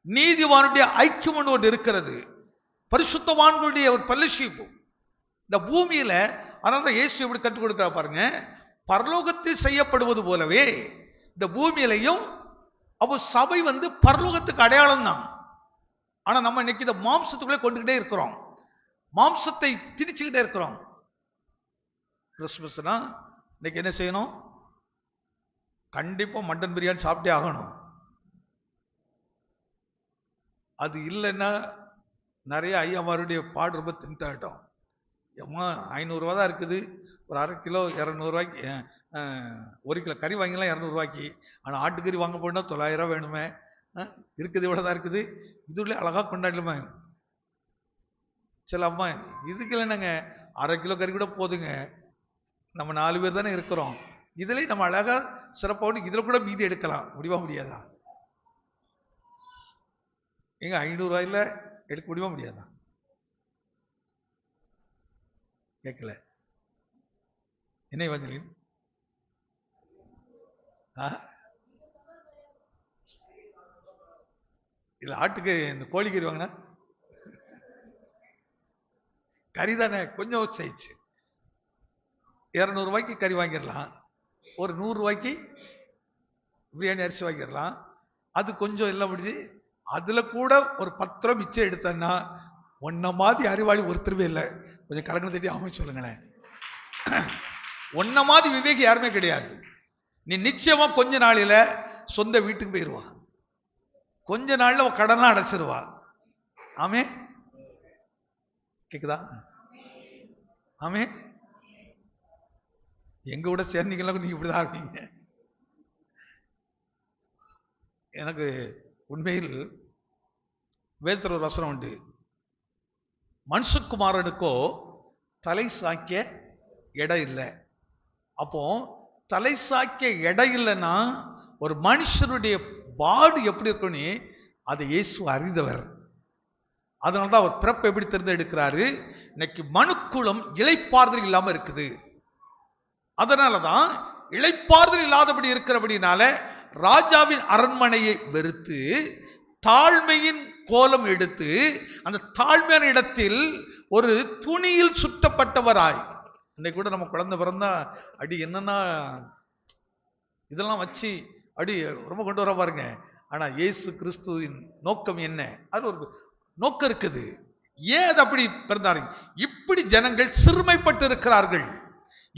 நீதிமானுடைய ஐக்கியம் ஒன்று இருக்கிறது, பரிசுத்தவான்களுடைய ஒரு ஃபெல்லோஷிப் இந்த பூமியில. அதனால இயேசு எப்படி கற்றுக் கொடுக்கிறா பாருங்க. பரலோகத்தில் செய்யப்படுவது போலவே இந்த பூமியிலையும். அப்போ சபை பரலோகத்துக்கு அடையாளம் தான். ஆனா நம்ம இன்னைக்கு இந்த மாம்சத்துக்குள்ளே கொண்டுகிட்டே இருக்கிறோம், மாம்சத்தை திணிச்சுக்கிட்டே இருக்கிறோம். கிறிஸ்துமஸ்னா இன்னைக்கு என்ன செய்யணும்? கண்டிப்பா மட்டன் பிரியாணி சாப்பிட்டே ஆகணும். அது இல்லைன்னா நிறைய ஐயாமாருடைய பாடு ரொம்ப திண்டாட்டம். ஏம்மா 500 ரூபா தான் இருக்குது, ஒரு அரை கிலோ 200 ரூபாய்க்கு, 1 கிலோ கறி வாங்கிக்கலாம் 200 ரூபாய்க்கு. ஆனால் ஆட்டுக்கறி வாங்க போனால் 900 ரூபா வேணுமே. இருக்குது இவ்வளோ தான் இருக்குது, இதுல அழகாக கொண்டாடலாமே. சில அம்மா இதுக்கு இல்லைனாங்க, அரை கிலோ கறி கூட போதுங்க, நம்ம 4 பேர் தானே இருக்கிறோம், இதுல நம்ம அழகா சிறப்பாக இதுல கூட மீதி எடுக்கலாம். முடியாதா? எங்க 500 ரூபாயில எடுக்க முடியாதா? கேட்கல என்ன வந்தலின்? இல்ல ஆட்டுக்கு இந்த கோழிக்கறி வாங்கினா கறி தானே, கொஞ்சம் வச்சாயிடுச்சு. 200 ரூபாய்க்கு கறி வாங்கிடலாம், ஒரு 100 ரூபாய்க்கு பிரியாணி அரிசி வாங்கிடலாம். அது கொஞ்சம் எல்லாம் முடிஞ்சு அதுல கூட ஒரு 10 ரூபா மிச்சம் எடுத்தேன்னா ஒன்ன மாதிரி அறிவாளி ஒருத்தருமே இல்லை. கொஞ்சம் கலங்க தட்டி அமைச்சு சொல்லுங்களேன். ஒன்ன மாதிரி விவேகி யாருமே கிடையாது. நீ நிச்சயமா கொஞ்ச நாளில சொந்த வீட்டுக்கு போயிடுவா, கொஞ்ச நாள்ல கடன்லாம் அடைச்சிருவா. ஆமே, கேக்குதா? ஆமே, எங்க கூட சேர்ந்தீங்களா நீங்க இப்படிதான் இருக்கீங்க. எனக்கு உண்மையில் வேதத்துல ஒரு வசனம் உண்டு, மனுஷகுமாரனுக்கோ தலை சாய்க்க இடம் இல்லை. அப்போ தலை சாய்க்க இடம் இல்லைன்னா ஒரு மனுஷனுடைய பாடு எப்படி இருக்குன்னு அதை இயேசு அறிந்தவர். அதனால்தான் அவர் பிறப்பு எப்படி தேர்ந்தெடுக்கிறாரு. இன்னைக்கு மனுக்குளம் இளைப்பாறுதல் இல்லாம இருக்குது. அதனாலதான் இளைப்பாறுதல் இல்லாதபடி இருக்கிறபடினால ராஜாவின் அரண்மனையை வெறுத்து தாழ்மையின் கோலம் எடுத்து அந்த தாழ்மையான இடத்தில் ஒரு துணியில் சுற்றப்பட்டவராய். இன்னைக்கு கூட நம்ம குழந்தை பிறந்தா அடி என்னன்னா இதெல்லாம் வச்சு அடி ரொம்ப கொண்டு வர பாருங்க. ஆனா இயேசு கிறிஸ்துவின் நோக்கம் என்ன? அது ஒரு நோக்கம் இருக்குது. ஏன் அது அப்படி பிறந்தாரு? இப்படி ஜனங்கள் சிறுமைப்பட்டு இருக்கிறார்கள்,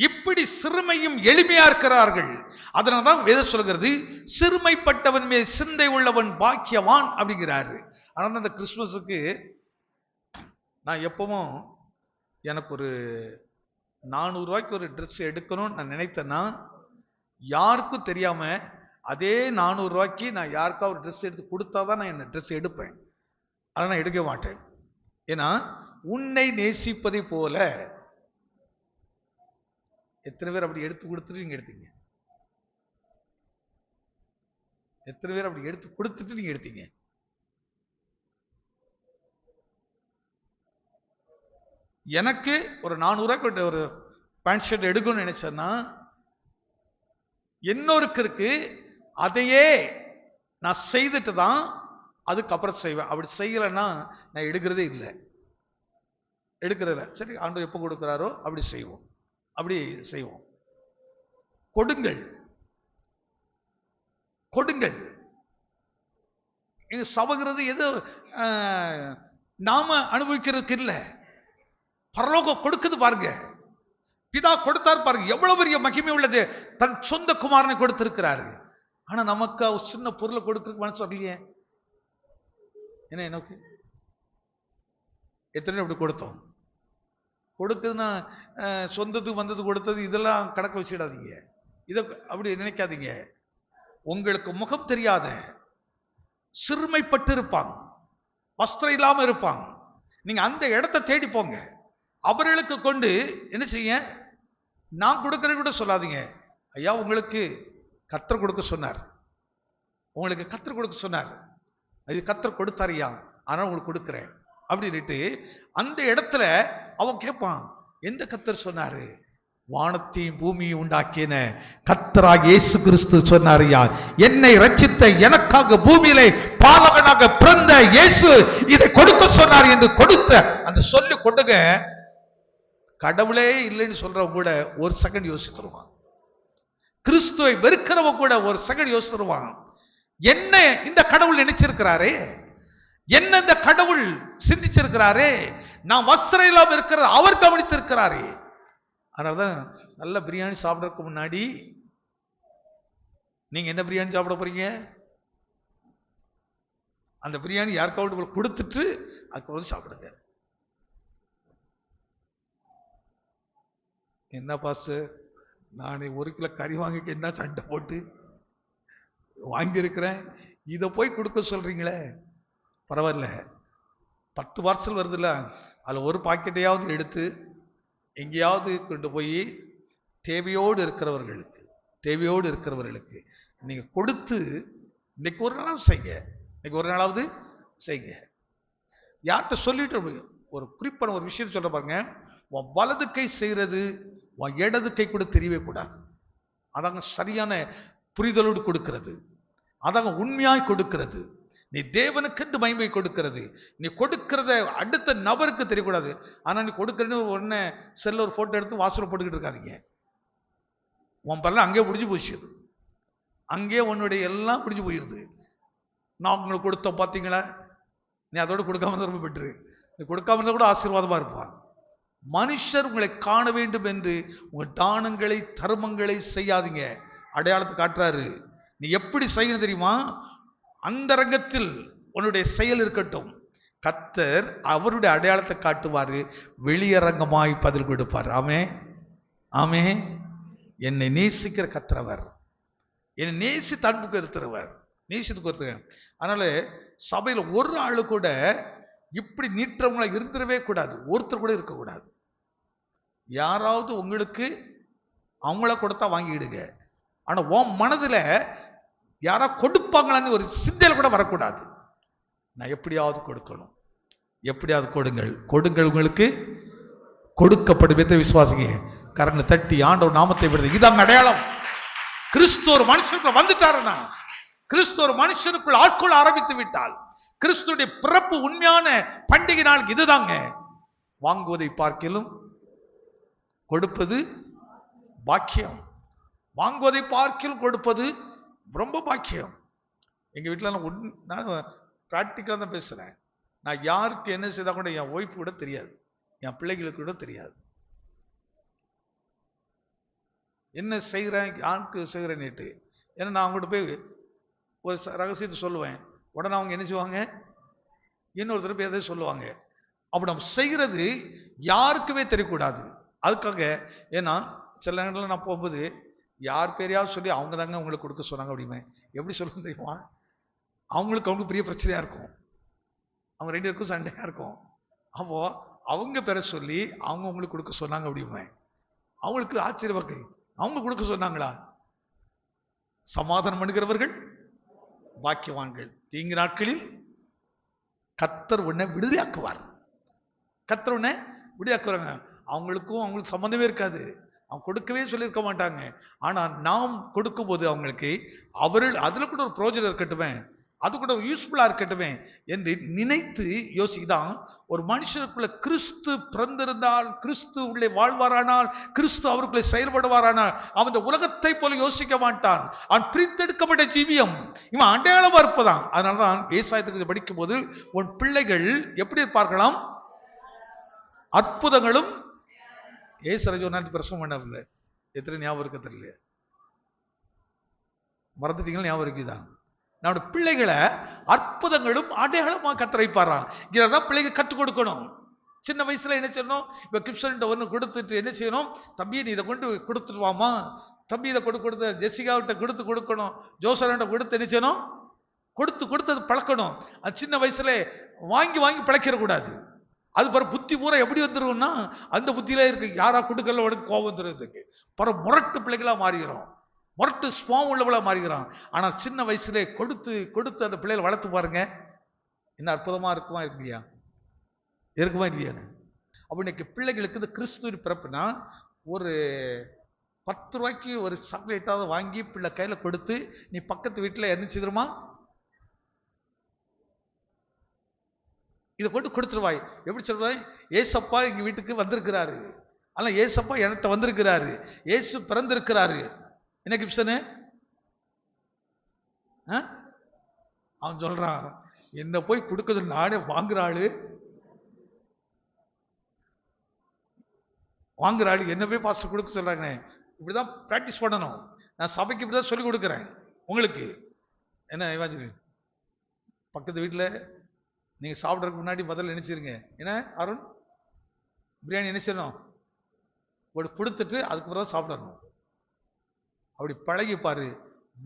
இப்படி சிறுமையும் எளிமையா இருக்கிறார்கள். அதனால்தான் வேதம் சொல்கிறது, சிறுமைப்பட்டவன் மேல் சிந்தை உள்ளவன் பாக்கியவான் அப்படிங்கிறாரு. அதனால அந்த கிறிஸ்துமஸுக்கு நான் எப்பவும் எனக்கு ஒரு 400 ரூபாய்க்கு ஒரு ட்ரெஸ் எடுக்கணும்னு நான் நினைத்தேன்னா, யாருக்கும் தெரியாம அதே 400 ரூபாய்க்கு நான் யாருக்கா ஒரு ட்ரெஸ் எடுத்து கொடுத்தாதான் நான் என்ன ட்ரெஸ் எடுப்பேன். அதை நான் எடுக்க மாட்டேன். ஏன்னா உன்னை நேசிப்பதை போல. எத்தனை பேர் அப்படி எடுத்து கொடுத்துட்டு நீங்க எடுத்தீங்க? எத்தனை பேர் அப்படி எடுத்து கொடுத்துட்டு நீங்க எடுத்தீங்க? எனக்கு ஒரு 400 ரூபாய்க்கு ஒரு பேண்ட் ஷர்ட் எடுக்கணும்னு நினைச்சேன்னா, இன்னொருக்கு அதையே நான் செய்துட்டு தான் அதுக்கப்புறம் செய்வேன். அப்படி செய்யலைன்னா நான் எடுக்கிறதே இல்லை, எடுக்கிறதில்ல. சரி, ஆண்டவர் எப்போ கொடுக்குறாரோ அப்படி செய்வோம், அப்படி செய்வோம். கொடுங்கள், கொடுங்கள். சபைங்கிறது எது நாம அனுபவிக்கிறதுக்கு இல்லை, பரலோகம் கொடுக்குது பாருங்க. பிதா கொடுத்தார் பாருங்க, எவ்வளவு பெரிய மகிமை உள்ளது. தன் சொந்த குமாரனை கொடுத்திருக்கிறாரு. ஆனா நமக்கு சின்ன பொருளை கொடுக்க மனசு வரலையே. என்ன எனக்கு எத்தனை அப்படி கொடுத்தோம்? கொடுக்குதுன்னா சொந்தத்துக்கு வந்தது கொடுத்தது இதெல்லாம் கணக்கு வச்சுடாதீங்க, இதை அப்படி நினைக்காதீங்க. உங்களுக்கு முகம் தெரியாத சிறுமைப்பட்டு இருப்பாங்க, வஸ்திரம் இல்லாம இருப்பாங்க. நீங்க அந்த இடத்தை தேடி போங்க. அவர்களுக்கு கொண்டு என்ன செய்ய, நான் கொடுக்கறேன்னு கூட சொல்லாதீங்க. ஐயா உங்களுக்கு கர்த்தர் கொடுக்க சொன்னார், உங்களுக்கு கர்த்தர் கொடுக்க சொன்னார், அது கர்த்தர் கொடுத்தாரியா, ஆனால் உங்களுக்கு கொடுக்குறேன் அப்படின்ட்டு அந்த இடத்துல அவன் கேட்பான், எந்த கர்த்தர் சொன்னாரு? வானத்தையும் பூமியை உண்டாக்கின கர்த்தராகிய இயேசு கிறிஸ்து சொன்னாரியா, என்னை ரட்சித்த எனக்காக பூமியிலே பாலகனாக பிறந்த இயேசு இதை கொடுக்க சொன்னார் என்று கொடுத்த அந்த சொல்லி கொடுங்க. கடவுளே இல்லைன்னு சொல்றவங்க கூட ஒரு செகண்ட் யோசித்துருவான். கிறிஸ்துவை வெறுக்கிறவங்க கூட ஒரு செகண்ட் யோசித்துருவான். என்ன இந்த கடவுள் நினைச்சிருக்கிறாரே, என்ன இந்த கடவுள் சிந்திச்சிருக்கிறாரே, நான் வஸ்திரம் இல்லாம இருக்கிறது அவர் கவனித்திருக்கிறாரே. அதனாலதான் நல்ல பிரியாணி சாப்பிடறதுக்கு முன்னாடி நீங்க என்ன பிரியாணி சாப்பிட போறீங்க, அந்த பிரியாணி யாருக்காவது கொடுத்துட்டு அதுக்கு வந்து சாப்பிடுங்க. என்ன பாஸ்டர், நான் 1 கிலோ கறி வாங்கிக்க என்ன சண்டை போட்டு வாங்கியிருக்கிறேன், இதை போய் கொடுக்க சொல்றீங்களே. பரவாயில்ல, 10 பார்சல் வருதுல்ல, அதில் ஒரு பாக்கெட்டையாவது எடுத்து எங்கேயாவது கொண்டு போய் தேவையோடு இருக்கிறவர்களுக்கு நீங்க கொடுத்து இன்னைக்கு ஒரு நாளாவது செய்யுங்க, இன்னைக்கு ஒரு நாளாவது செய்யுங்க. யார்கிட்ட சொல்லிட்டு ஒரு குறிப்பான ஒரு விஷயம் சொல்ற பாருங்க, உன் வலது கை செய்யறது உன் இடது கை கூட தெரியவே கூடாது. அதாங்க சரியான புரிதலோடு கொடுக்கிறது, அதாங்க உண்மையாய் கொடுக்கிறது. நீ தேவனுக்கு மகிமை கொடுக்கிறது, நீ கொடுக்கிறத அடுத்த நபருக்கு தெரியக்கூடாது. ஆனா நீ கொடுக்கறன்னு உடனே செல்ல ஒரு போட்டோ எடுத்து வாசல் போட்டுக்கிட்டு இருக்காதீங்க. உன் பல்ல அங்கே முடிஞ்சு போச்சு, அங்கே உன்னுடைய எல்லாம் முடிஞ்சு போயிருது. நான் உங்களுக்கு கொடுத்த பார்த்தீங்களா, நீ அதோட கொடுக்காம தான் ரொம்ப பெற்று, நீ கொடுக்காம இருந்தா கூட ஆசீர்வாதமா இருப்பான். மனுஷர் உங்களை காண வேண்டும் என்று உங்க தானங்களை தர்மங்களை செய்யாதீங்க. அடையாளத்தை காட்டுறாரு. நீ எப்படி செய்யணும் தெரியுமா? அந்த ரங்கத்தில் உன்னுடைய செயல் இருக்கட்டும். கர்த்தர் அவருடைய அடையாளத்தை காட்டுவாரு, வெளியரங்கமாய் பதில் கொடுப்பார். ஆமே ஆமே. என்னை நேசிக்கிற கர்த்தர், என்னை நேசித்து அன்புக்கு இருக்கிறவர், நேசித்துக்கு ஒருத்தர். அதனால சபையில் ஒரு ஆளு கூட இப்படி நீற்றவங்களா இருந்துடவே கூடாது, ஒருத்தர் கூட இருக்கக்கூடாது. யாராவது உங்களுக்கு அவங்கள கொடுத்தா வாங்கிடுங்க, ஆனா உன் மனதுல யாரா கொடுப்பாங்களான்னு ஒரு சிந்தையில கூட வரக்கூடாது. நான் எப்படியாவது கொடுக்கணும், எப்படியாவது கொடுங்கள், கொடுங்கள் உங்களுக்கு கொடுக்கப்படும் என்று விசுவாசிங்க. கரங்களை தட்டி ஆண்டவர் நாமத்தை விடுது. இதான் அடையாளம். கிறிஸ்து ஒரு மனுஷனுக்குள்ள வந்துட்டாருன்னா, கிறிஸ்து ஒரு மனுஷனுக்குள் ஆட்கொள்ள ஆரம்பித்து விட்டால், கிறிஸ்துடைய பிறப்பு உண்மையான பண்டிகை நாள் இதுதாங்க. வாங்குவதை பார்க்கிலும் கொடுப்பது பாக்கியம், வாங்குவதை பார்க்கிலும் கொடுப்பது ரொம்ப பாக்கியம். எங்க வீட்டில் நான் பிராக்டிக்கலாக தான் பேசுறேன். நான் யாருக்கு என்ன செய்தா கூட என் ஒய்ஃப் கூட தெரியாது, என் பிள்ளைகளுக்கு கூட தெரியாது. என்ன செய்கிறேன், யாருக்கு செய்கிறேன்னுட்டு. ஏன்னா நான் அவங்ககிட்ட போய் ஒரு ரகசியத்தை சொல்லுவேன், உடனே அவங்க என்ன செய்வாங்க, இன்னொருத்தர் போய் எதை சொல்லுவாங்க. அப்படி நம்ம செய்கிறது யாருக்குமே தெரியக்கூடாது. அதுக்காக ஏன்னா சில நேரங்களில் நான் போகும்போது யார் பேரையாவது சொல்லி அவங்க தாங்க உங்களுக்கு கொடுக்க சொன்னாங்க அப்படிமே. எப்படி சொல்லணும் தெரியுமா, அவங்களுக்கு பெரிய பிரச்சனையா இருக்கும், அவங்க 2 பேருக்கும் சண்டையா இருக்கும். அப்போ அவங்க பேரை சொல்லி அவங்க உங்களுக்கு கொடுக்க சொன்னாங்க அப்படிமே. அவங்களுக்கு ஆச்சரியவாக்கு, அவங்க கொடுக்க சொன்னாங்களா? சமாதானம் பண்ணுகிறவர்கள் பாக்கியவான்கள், தீங்கு நாட்களில் கர்த்தர் உன்னை விடுதலையாக்குவார். கர்த்தர் உன்னை விடுதலையாக்குவாங்க. அவங்களுக்கு சம்பந்தமே இருக்காது, அவங்க கொடுக்கவே சொல்லியிருக்க மாட்டாங்க. ஆனா நாம் கொடுக்கும் போது அவங்களுக்கு அவர்கள் அதுல கூட ஒரு பிரோஜனம் இருக்கட்டுமே, அது கூட யூஸ்ஃபுல்லா இருக்கட்டுமே என்று நினைத்து யோசிக்குதான். ஒரு மனுஷனுக்குள்ள கிறிஸ்து பிறந்திருந்தால், கிறிஸ்து உள்ளே வாழ்வாரானால், கிறிஸ்து அவருக்குள்ளே செயல்படுவாரானால் அவன் இந்த உலகத்தை போல யோசிக்க மாட்டான். அவன் பிரித்தெடுக்கப்பட்ட ஜீவியம், இவன் அடையாளமா இருப்பதான். அதனாலதான் விவசாயத்துக்கு படிக்கும் போது உன் பிள்ளைகள் எப்படி இருப்பார்களாம், அற்புதங்களும். ஏசராஜ் ஒரு நாட்டு பிரசவம் பண்ணல, எத்தனை ஞாபகம் இருக்க தெரியல, மறந்துட்டீங்களா? ஞாபகம் இருக்குதா? நம்முடைய பிள்ளைகளை அற்புதங்களும் அடையாளமா கத்தரைப்பாராம். இதான் பிள்ளைங்க கற்றுக் கொடுக்கணும். சின்ன வயசுல என்ன செய்யணும், இப்ப கிப்சன் ஒன்று கொடுத்துட்டு என்ன செய்யணும், தம்பி நீ இதை கொண்டு கொடுத்துட்டு வாமா, தம்பி இதை கொடுத்து ஜெசிகாவிட்ட கொடுக்கணும், ஜோசரன்ட்ட கொடுத்து என்ன செய்யணும், கொடுத்து பழக்கணும். அது சின்ன வயசுல வாங்கி பழக்கிடக்கூடாது. அது பிற புத்தி பூரா எப்படி வந்துரும்னா, அந்த புத்தியில இருக்கு, யாரா கொடுக்கல உடனே கோபம் வந்துடுறதுக்கு பிற முரட்டு பிள்ளைகளா மாறிக்கிறோம், முரட்டு ஸ்பாம் உள்ளவளா மாறிக்கிறான். ஆனா சின்ன வயசுல கொடுத்து அந்த பிள்ளைகளை வளர்த்து பாருங்க, என்ன அற்புதமா இருக்குமா இல்லையா? அப்ப இன்னைக்கு பிள்ளைகளுக்கு இந்த கிறிஸ்துவின் பிறப்புனா ஒரு 10 ரூபாய்க்கு ஒரு சாக்லேட்டாவது வாங்கி பிள்ளை கையில கொடுத்து நீ பக்கத்து வீட்டுல என்ன செய்துருமா, இதை கொண்டு கொடுத்துருவாய். எப்படி சொல்றாய், ஏசப்பா எங்க வீட்டுக்கு வந்திருக்கிறாரு, ஆனா ஏசப்பா என்கிட்ட வந்திருக்கிறாரு, ஏசு பிறந்திருக்கிறாரு. என்ன கிப்சனு அவன் சொல்றான், என்ன போய் கொடுக்குறது நானே வாங்குறாளு என்ன போய் பாஸ்டர் கொடுக்க சொல்றாங்க. இப்படிதான் பிராக்டிஸ் பண்ணணும். நான் சபைக்கு இப்படிதான் சொல்லி கொடுக்குறேன் உங்களுக்கு. என்ன இவாஞ்சலி, பக்கத்து வீட்டுல நீங்க சாப்பிட்றதுக்கு முன்னாடி முதல்ல நினைச்சிருங்க, என்ன அருண் பிரியாணி நினைச்சிடணும், கொடுத்துட்டு அதுக்கு பிறகு சாப்பிடணும். அப்படி பழகி பாரு,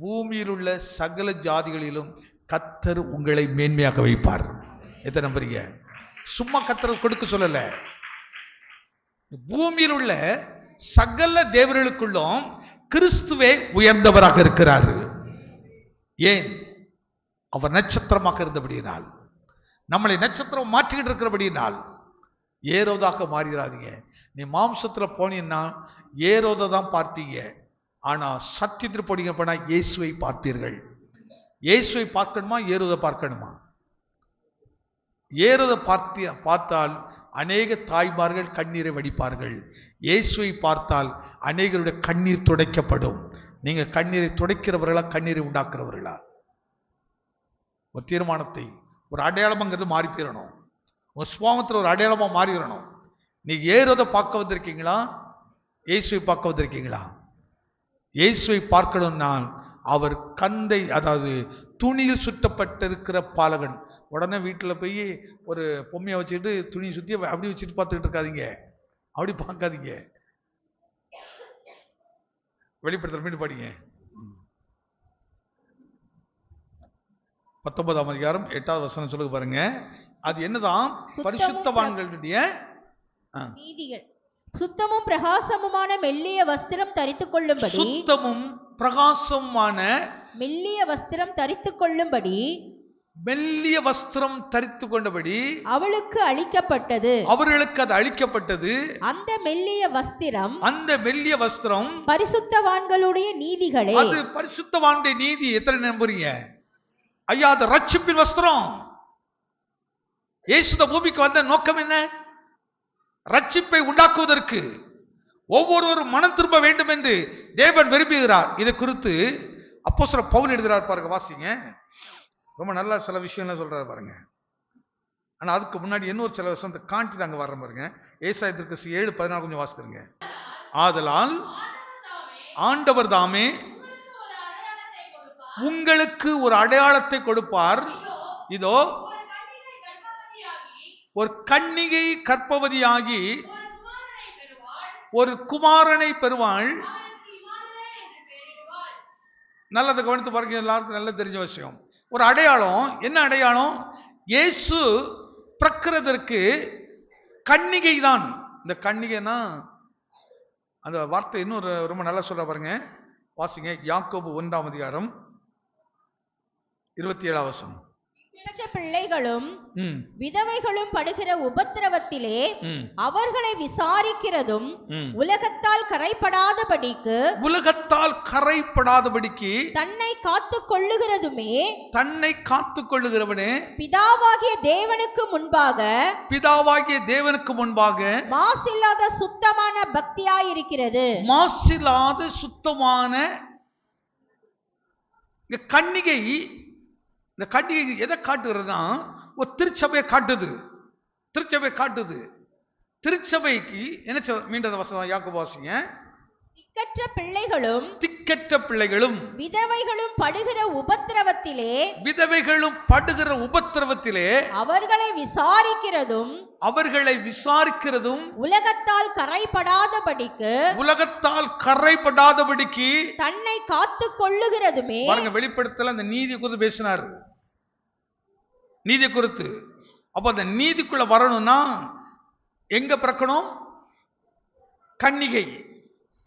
பூமியில் உள்ள சகல ஜாதிகளிலும் கர்த்தர் உங்களை மேன்மையாக வைப்பார். எத்தனை நம்புறீங்க? சும்மா கர்த்தர் கொடுக்க சொல்லல, பூமியில் உள்ள சகல தேவர்களுக்குள்ளும் கிறிஸ்துவே உயர்ந்தவராக இருக்கிறார். ஏன்? அவர் நட்சத்திரமாக இருந்தபடியினால், நம்மளை நட்சத்திரம் மாற்றிக்கிட்டு இருக்கிறபடியினால். ஏரோதாக மாறிடாதீங்க. நீ மாம்சத்துல போனீங்கன்னா ஏரோதை தான் பார்ப்பீங்க, ஆனா சத்தியத்தில் போனீங்க போனா இயேசுவை பார்ப்பீர்கள். இயேசுவை பார்க்கணுமா, ஏரோதை பார்க்கணுமா? ஏரோதை பார்த்தால் அநேக தாய்மார்கள் கண்ணீரை வடிப்பார்கள். இயேசுவை பார்த்தால் அநேகருடைய கண்ணீர் துடைக்கப்படும். நீங்க கண்ணீரை துடைக்கிறவர்களா, கண்ணீரை உண்டாக்குறவர்களா? ஒரு தீர்மானத்தை, ஒரு அடையாளம்ங்கிறது மாறி போயிடணும். உங்க சுவாமத்தில் ஒரு அடையாளமா மாறிடணும். நீ ஏரோதை பார்க்க வந்திருக்கீங்களா, இயேசுவை பார்க்க வந்திருக்கீங்களா? இயேசுவை பார்க்கணும்னா அவர் கந்தை, அதாவது துணியில் சுற்றப்பட்டிருக்கிற பாலகன். உடனே வீட்டில் போய் ஒரு பொம்மையை வச்சுட்டு துணியை சுற்றி அப்படி வச்சுட்டு பார்த்துக்கிட்டு இருக்காதீங்க, அப்படி பார்க்காதீங்க. வெளிப்படுத்தல் மீண்டும் படிங்க, 19ஆம் அதிகாரம் 8வது வசனம் சொல்லுங்க பாருங்க. அது என்னதான்? பரிசுத்தவான்களுடைய நீதிகள். சுத்தமும் பிரகாசமுமான மெல்லிய வஸ்திரம் தரித்துக் கொள்ளும்படி, சுத்தமும் பிரகாசமான மெல்லிய வஸ்திரம் தரித்துக் கொள்ளும்படி, மெல்லிய வஸ்திரம் தரித்துக் கொண்டபடி அவளுக்கு அளிக்கப்பட்டது, அவர்களுக்கு அது அளிக்கப்பட்டது. அந்த மெல்லிய வஸ்திரம் பரிசுத்தவான்களுடைய நீதிகளே. அது பரிசுத்தவான்களுடைய நீதி. எத்தனை நம்புறீங்க? ஐயா, அது ரட்சிப்பின் வஸ்திரம். இயேசு பூமிக்கு வந்த நோக்கம் என்ன? ரட்சிப்பை உண்டாக்குவதற்கு, ஒவ்வொருவரும் மனம் திரும்ப வேண்டும் என்று தேவன் விரும்புகிறார். இதை குறித்து அப்போஸ்தலர் பவுல் எழுதுகிறார் பாருங்க, வாசிங்க. ரொம்ப நல்லா சில விஷயம்லாம் சொல்றாரு பாருங்க. ஆனா அதுக்கு முன்னாடி இன்னொரு சில விஷயத்தை காண்டி நாங்க வர்ற பாருங்க. ஏசாயா தீர்க்கதரிசி 7:14 கொஞ்சம் வாசித்துருங்க. ஆதலால் ஆண்டவர் தாமே உங்களுக்கு ஒரு அடையாளத்தை கொடுப்பார். இதோ ஒரு கன்னிகை கர்ப்பவதியாகி ஒரு குமாரனை பெறுவாள். நல்லதை கவனித்து பாருங்க, எல்லாருக்கும் நல்ல தெரிஞ்ச விஷயம். ஒரு அடையாளம். என்ன அடையாளம்? இயேசு பிறக்கிறதற்கு கன்னிகை தான். இந்த கன்னிகைனா அந்த வார்த்தை இன்னும் ரொம்ப நல்லா சொல்ற பாருங்க. வாசிங்க யாக்கோபு 1:27. பிள்ளைகளும் விதவைகளும் படுகிற உபத்திரவத்திலே அவர்களை விசாரிக்கிறதும் உலகத்தால் கரைப்படாதபடிக்கு தன்னை காத்துக் கொள்ளுகிறவனே பிதாவாகிய தேவனுக்கு முன்பாக மாசில்லாத சுத்தமான பக்தியாயிருக்கிறது. மாசில்லாத சுத்தமான கன்னிகை. இந்த கன்னிகை எதை காட்டுகிறதுனா ஒரு திருச்சபையை காட்டுது. திருச்சபைக்கு என்ன மீண்டும் வசனம் யாக்கோபு வாசிங்க. திக்கற்ற பிள்ளைகளும் விதவைகளும் படுகிற உபத்திரவத்திலே அவர்களை விசாரிக்கிறதும் உலகத்தால் கரைப்படாதபடிக்கு தன்னை காத்துக் கொள்ளுகிறதுமே. பாருங்க, வெளிப்படுத்தல அந்த நீதி குறித்து பேசினார். நீதி குறித்து. அப்ப அந்த நீதிக்குள்ள வரணும்னா எங்க பிறக்கணும்?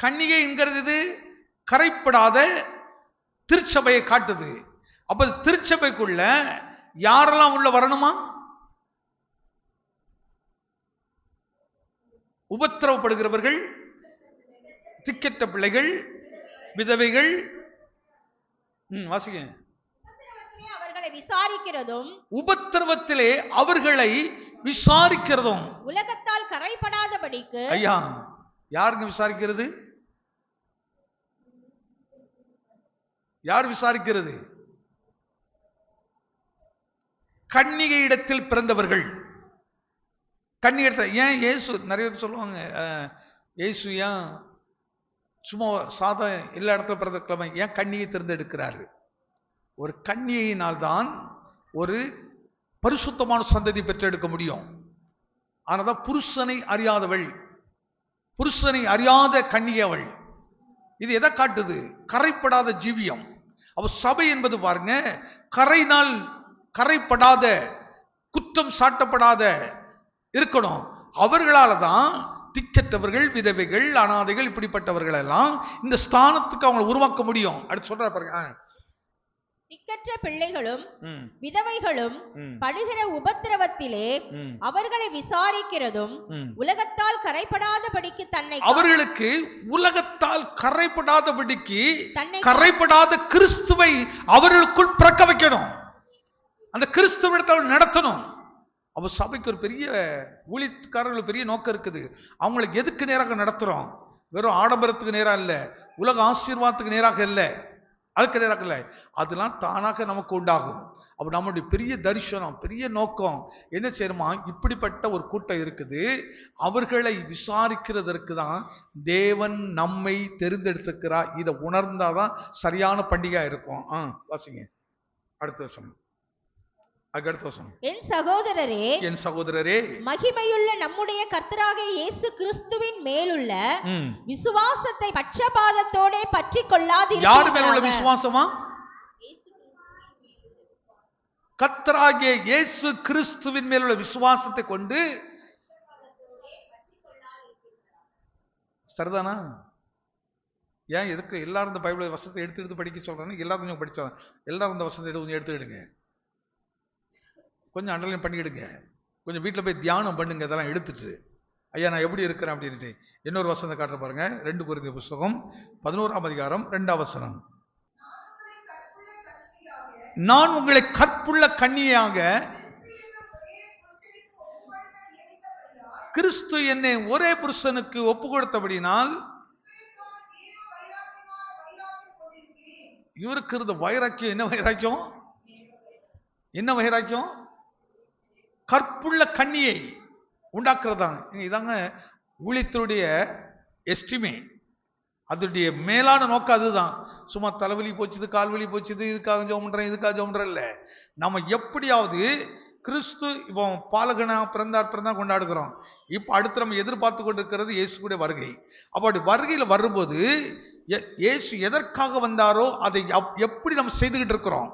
கன்னிகை என்கிறது கரைப்படாத திருச்சபையை காட்டுது. அப்ப திருச்சபைக்குள்ள யாரெல்லாம் உள்ள வரணுமா? உபத்திரவப்படுகிறவர்கள், திக்கற்ற பிள்ளைகள், விதவைகள். வாசிங்க. உபத்திரவத்திலே அவர்களை விசாரிக்கிறதும் உலகத்தால் கரைப்படாதபடிக்கு. ஐயா, யாருங்க விசாரிக்கிறது? யார் விசாரிக்கிறது? கன்னிகை இடத்தில் பிறந்தவர்கள். கன்னி இடத்துல ஏன் இயேசு நிறைய பேர் சொல்லுவாங்க, இயேசு ஏன் சும்மா சாதம் எல்லா இடத்துல பிறந்திருக்கலாமா, ஏன் கன்னியை தேர்ந்தெடுக்கிறாரு? ஒரு கன்னியினால்தான் ஒரு பரிசுத்தமான சந்ததி பெற்றெடுக்க முடியும். ஆனாதான் புருஷனை அறியாத கன்னிகை அவள். இது எதை காட்டுது? கரைப்படாத ஜீவியம். அவ சபை என்பது பாருங்க, கரைப்படாத, குற்றம் சாட்டப்படாத இருக்கணும். அவர்களால தான் திக்கற்றவர்கள், விதவைகள், அனாதைகள், இப்படிப்பட்டவர்கள் எல்லாம் இந்த ஸ்தானத்துக்கு அவங்க உருவாக்க முடியும். அடுத்து சொல்ற பாருங்க. திக்கற்ற பிள்ளைகளும் விதவைகளும் படுகிற உபத்திரவத்திலே அவர்களை விசாரிக்கிறதும் உலகத்தால் கரைப்படாதபடிக்கு அவர்களுக்கு உலகத்தால் கரைப்படாதபடிக்கு கரைப்படாத கிறிஸ்துவை அவர்களுக்குள் பிறக்க வைக்கணும். அந்த கிறிஸ்துவத்தை நடத்தணும். அவ சபைக்கு ஒரு பெரிய ஊழியக்காரர்கள் பெரிய நோக்கம் இருக்குது. அவங்களுக்கு எதுக்கு நேராக நடத்துறோம்? வெறும் ஆடம்பரத்துக்கு நேராக இல்ல, உலக ஆசீர்வாதத்துக்கு நேராக இல்ல, அதுக்கு நேராக இல்லை. அதெல்லாம் தானாக நமக்கு உண்டாகும். அப்ப நம்முடைய பெரிய தரிசனம், பெரிய நோக்கம் என்ன செய்யணுமா? இப்படிப்பட்ட ஒரு கூட்டம் இருக்குது. அவர்களை விசாரிக்கிறதற்கு தான் தேவன் நம்மை தெரிந்தெடுத்துக்கிறார். இதை உணர்ந்தாதான் சரியான பண்டிகை இருக்கும். வாசிங்க அடுத்த வருஷம். என் சகோதரரே, மகிமையுள்ள நம்முடைய கர்த்தராகிய இயேசு கிறிஸ்துவின் மேலுள்ள விசுவாசத்தை பட்சபாதத்தோட பற்றி கொள்ளாதீர்கள். யார் மேல் உள்ள விசுவாசமா? கர்த்தராகிய இயேசு கிறிஸ்துவின் மேல் உள்ள விசுவாசத்தை கொண்டு. சரிதானா? ஏன் எதுக்கு எல்லாரும் இந்த பைபிள் வசனத்தை எடுத்து படிக்க சொல்றாங்க? எல்லாரும் கொஞ்சம் படிச்சாங்க. எல்லாரும் இந்த வசனத்தை கொஞ்சம் எடுத்துக்கிடுங்க, கொஞ்சம் அண்டர்லைன் பண்ணிக்கிடுங்க, கொஞ்சம் வீட்டில் போய் தியானம் பண்ணுங்க. இதெல்லாம் எடுத்துட்டு ஐயா நான் எப்படி இருக்கிறேன் அப்படின்ட்டு இன்னொரு வசனத்தை காட்டுற பாருங்க. 2 கொரிந்தியர் புத்தகம் 11ஆம் அதிகாரம் 2ஆம் வசனம். நான் உங்களை கற்புள்ள கன்னியாக கிறிஸ்து என்னை ஒரே புருஷனுக்கு ஒப்பு கொடுத்தபடினால் இவருக்கு இருந்த வைராக்கியம். என்ன வைராக்கியம்? என்ன வைராக்கியம்? கற்புள்ள கன்னியை உண்டாக்குறதாங்க. இதாங்க ஊழியத்தினுடைய எஸ்டிமே, அதனுடைய மேலான நோக்கம் அதுதான். சும்மா தலைவலி போச்சுது, கால்வலி போச்சுது, இதுக்காக ஜெபம் பண்றேன், இதுக்காக ஜெபம் பண்றேன் இல்ல. நம்ம எப்படியாவது கிறிஸ்து இப்போ பாலகனா பிறந்தார் கொண்டாடுகிறோம். இப்போ அடுத்து நம்ம எதிர்பார்த்து கொண்டிருக்கிறது இயேசுடைய வருகை. அப்படி வருகையில வரும்போது இயேசு எதற்காக வந்தாரோ அதை எப்படி நம்ம செய்துகிட்டு இருக்கிறோம்,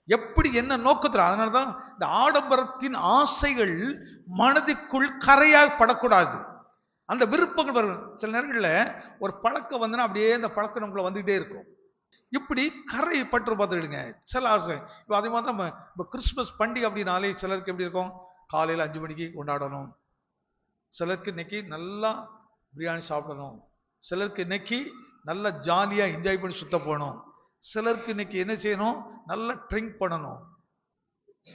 எப்படி என்ன நோக்கத்தில். அதனாலதான் இந்த ஆடம்பரத்தின் ஆசைகள் மனதிற்குள் கரையாய் படக்கூடாது. அந்த விருப்பங்கள் வரும். சில நேரங்களில் ஒரு பழக்கம் வந்துன்னா அப்படியே அந்த பழக்கம் நமக்குள்ள வந்துகிட்டே இருக்கும். இப்படி கரை பற்று பார்த்துடுங்க சில ஆசை. இப்போ அதே மாதிரி தான் இப்போ கிறிஸ்துமஸ் பண்டிகை அப்படின்னாலே சிலருக்கு எப்படி இருக்கும், காலையில் 5 மணிக்கு கொண்டாடணும், சிலருக்கு இன்னைக்கு நல்லா பிரியாணி சாப்பிடணும், சிலருக்கு இன்னைக்கு நல்லா ஜாலியாக என்ஜாய் பண்ணி சுத்த போகணும், சிலருக்கு இன்னைக்கு என்ன செய்யணும், நல்லா ட்ரிங்க் பண்ணணும்,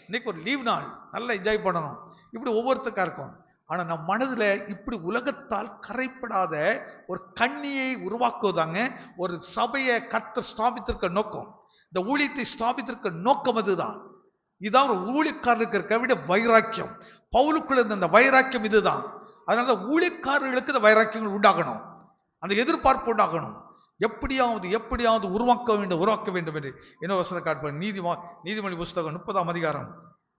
இன்னைக்கு ஒரு லீவ் நாள் நல்லா என்ஜாய் பண்ணணும். இப்படி ஒவ்வொருத்தருக்கா இருக்கும். ஆனா நம் மனதுல இப்படி உலகத்தால் கரைப்படாத ஒரு கண்ணியை உருவாக்குவதாங்க ஒரு சபையை கர்த்தர் ஸ்தாபித்திருக்க நோக்கம். இந்த ஊழியத்தை ஸ்தாபித்திருக்க நோக்கம் அதுதான். இதுதான் ஒரு ஊழியக்காரருக்கு இருக்க விட வைராக்கியம். பவுலுக்குள்ள இருந்த அந்த வைராக்கியம் இதுதான். அதனால ஊழியக்காரர்களுக்கு இந்த வைராக்கியங்கள் உண்டாகணும், அந்த எதிர்பார்ப்பு உண்டாகணும். எப்படியாவது உருவாக்க வேண்டும் என்று என்ன வசனத்தை காட்டுறேன். நீதிமொழி புஸ்தகம் 30ஆம் அதிகாரம்,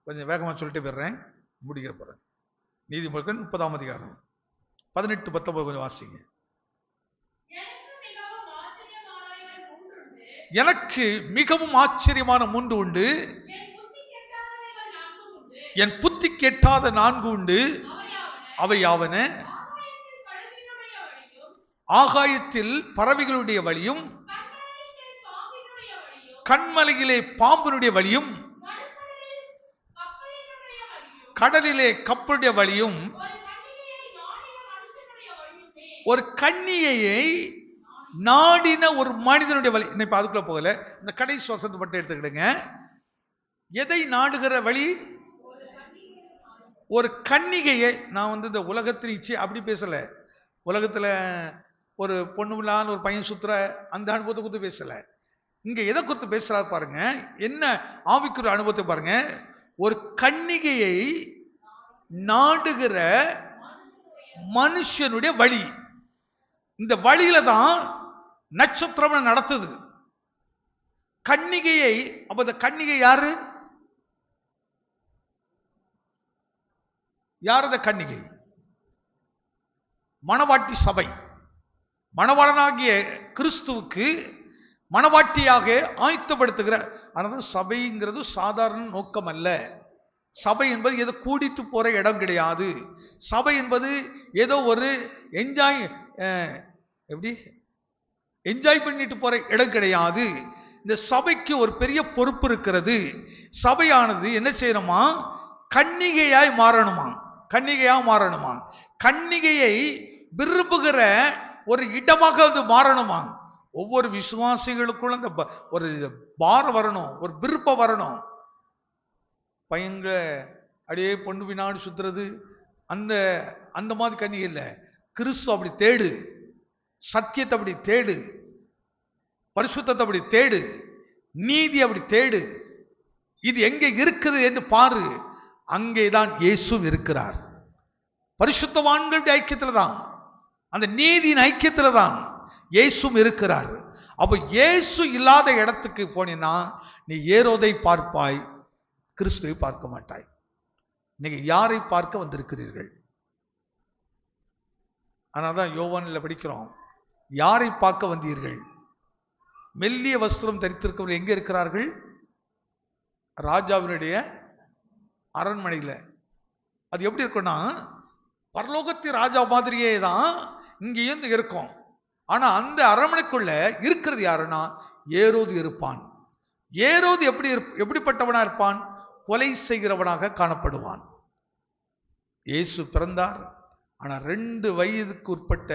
கொஞ்சம் வேகமா சொல்லிட்டு போயிடுறேன், முடிக்கிற போறேன். நீதிமொழிகள் 30ஆம் அதிகாரம் 18-19 கொஞ்சம் வாசிங்க. எனக்கு மிகவும் ஆச்சரியமான 3 உண்டு, என் புத்தி கெட்டாத 4 உண்டு. அவை யாவன? ஆகாயத்தில் பறவைகளுடைய வழியும், கண்மலையிலே பாம்பினுடைய வழியும், கடலிலே கப்பலுடைய வழியும். ஒரு கன்னிகையை நாடின ஒரு மனிதனுடைய வழி. இப்ப அதுக்குள்ள போகல, இந்த கடைசி வசனத்தை மட்டும் எடுத்துக்கிடுங்க. எதை நாடுகிற வழி? ஒரு கன்னிகையை. நான் இந்த உலகத்தில் இச்சு அப்படி பேசல, உலகத்துல ஒரு பொண்ணுலான்னு ஒரு பையன் சுத்துற அந்த அனுபவத்தை குறித்து பேசல. இங்க எதை குறித்து பேசுறாரு பாருங்க, என்ன ஆவிக்குரிய அனுபவத்தை பாருங்க. ஒரு கன்னிகையை நாடுகிற மனுஷனுடைய வழி. இந்த வழியில தான் நட்சத்திரம் நடத்துது. கன்னிகையை, அப்ப இந்த கன்னிகை யாரு? அந்த கன்னிகை மணவாட்டி சபை. மணவாளனாகிய கிறிஸ்துவுக்கு மணவாட்டியாக ஆயத்தப்படுத்துகிற. அதனால சபைங்கிறது சாதாரண நோக்கம் அல்ல. சபை என்பது ஏதோ கூடிட்டு போற இடம் கிடையாது. சபை என்பது ஏதோ ஒரு என்ஜாய் பண்ணிட்டு போற இடம் கிடையாது. இந்த சபைக்கு ஒரு பெரிய பொறுப்பு இருக்கிறது. சபையானது என்ன செய்யணுமா? கன்னிகையாய் மாறணுமா. கன்னிகையை விரும்புகிற ஒரு இடமாக அது மாறணுமா. ஒவ்வொரு விசுவாசிகளுக்குள்ள அந்த ஒரு பாரம் வரணும், ஒரு விருப்பம் வரணும். பையங்க அப்படியே பொண்ணு பின்னாடி சுத்துறது அந்த மாதிரி கன்னிகை இல்லை. கிறிஸ்து அப்படி தேடு, சத்தியத்தை அப்படி தேடு, பரிசுத்தத்தை அப்படி தேடு, நீதி அப்படி தேடு. இது எங்கே இருக்குது என்று பாரு. அங்கேதான் இயேசு இருக்கிறார். பரிசுத்தவான்களுடைய ஐக்கியத்தில் தான், அந்த நீதியின் ஐக்கியத்தில் தான் இயேசுவும் இருக்கிறார். அப்போ இயேசு இல்லாத இடத்துக்கு போனீன்னா நீ ஏரோதை பார்ப்பாய், கிறிஸ்துவை பார்க்க மாட்டாய். நீங்க யாரை பார்க்க வந்திருக்கிறீர்கள்? அதனால்தான் யோவானில் படிக்கிறோம், யாரை பார்க்க வந்தீர்கள்? மெல்லிய வஸ்திரம் தரித்திருக்கிறவர்கள் எங்க இருக்கிறார்கள்? ராஜாவினுடைய அரண்மனையில. அது எப்படி இருக்குன்னா, பரலோகத்தின் ராஜா மாதிரியே தான் இங்கேயும் இருக்கும். ஆனா அந்த அரண்மனைக்குள்ள இருக்கிறது யாருன்னா ஏரோது இருப்பான். ஏரோது எப்படிப்பட்டவனா இருப்பான்? கொலை செய்கிறவனாக காணப்படுவான். இயேசு பிறந்தார். ஆனா 2 வயதுக்கு உட்பட்ட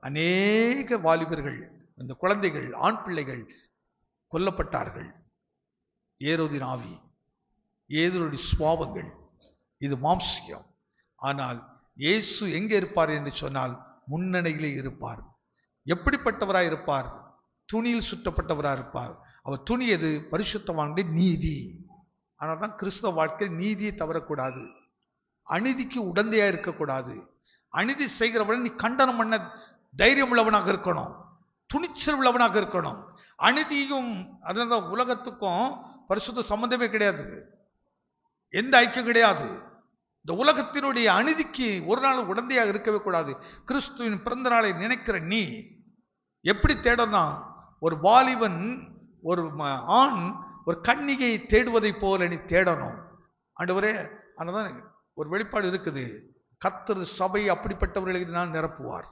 அநேக வாலிபர்கள், இந்த குழந்தைகள், ஆண் பிள்ளைகள் கொல்லப்பட்டார்கள். ஏரோதின் ஆவி, ஏரோதுடைய சுபாவங்கள், இது மாம்சியம். ஆனால் இயேசு எங்கே இருப்பார் என்று சொன்னால் முன்னணியிலே இருப்பார். எப்படிப்பட்டவராய் இருப்பார்? துணியில் சுற்றப்பட்டவராய் இருப்பார். அவர் துணியது பரிசுத்தவானுடைய நீதி. ஆனால் தான் கிறிஸ்தவ வாழ்க்கை நீதியை தவறக்கூடாது, அநீதிக்கு உடந்தையா இருக்கக்கூடாது. அநீதி செய்கிறவன் நீ கண்டனம் பண்ண தைரியம் உள்ளவனாக இருக்கணும், துணிச்சல் உள்ளவனாக இருக்கணும். அநீதியும் அதனால உலகத்துக்கும் பரிசுத்த சம்பந்தமே கிடையாது, எந்த ஐக்கியம் கிடையாது. இந்த உலகத்தினுடைய அநீதிக்கு ஒரு நாள் உடந்தையாக இருக்கவே கூடாது. கிறிஸ்துவின் பிறந்த நாளை நினைக்கிற நீ எப்படி தேடணும்? ஒரு வாலிபன், ஒரு ஆண் ஒரு கன்னிகையை தேடுவதை போல நீ தேடணும். ஆண்டவரே, அதனால ஒரு வெளிப்பாடு இருக்குது, கர்த்தர் சபை அப்படிப்பட்டவர்களுக்கு நான் நிரப்புவார்,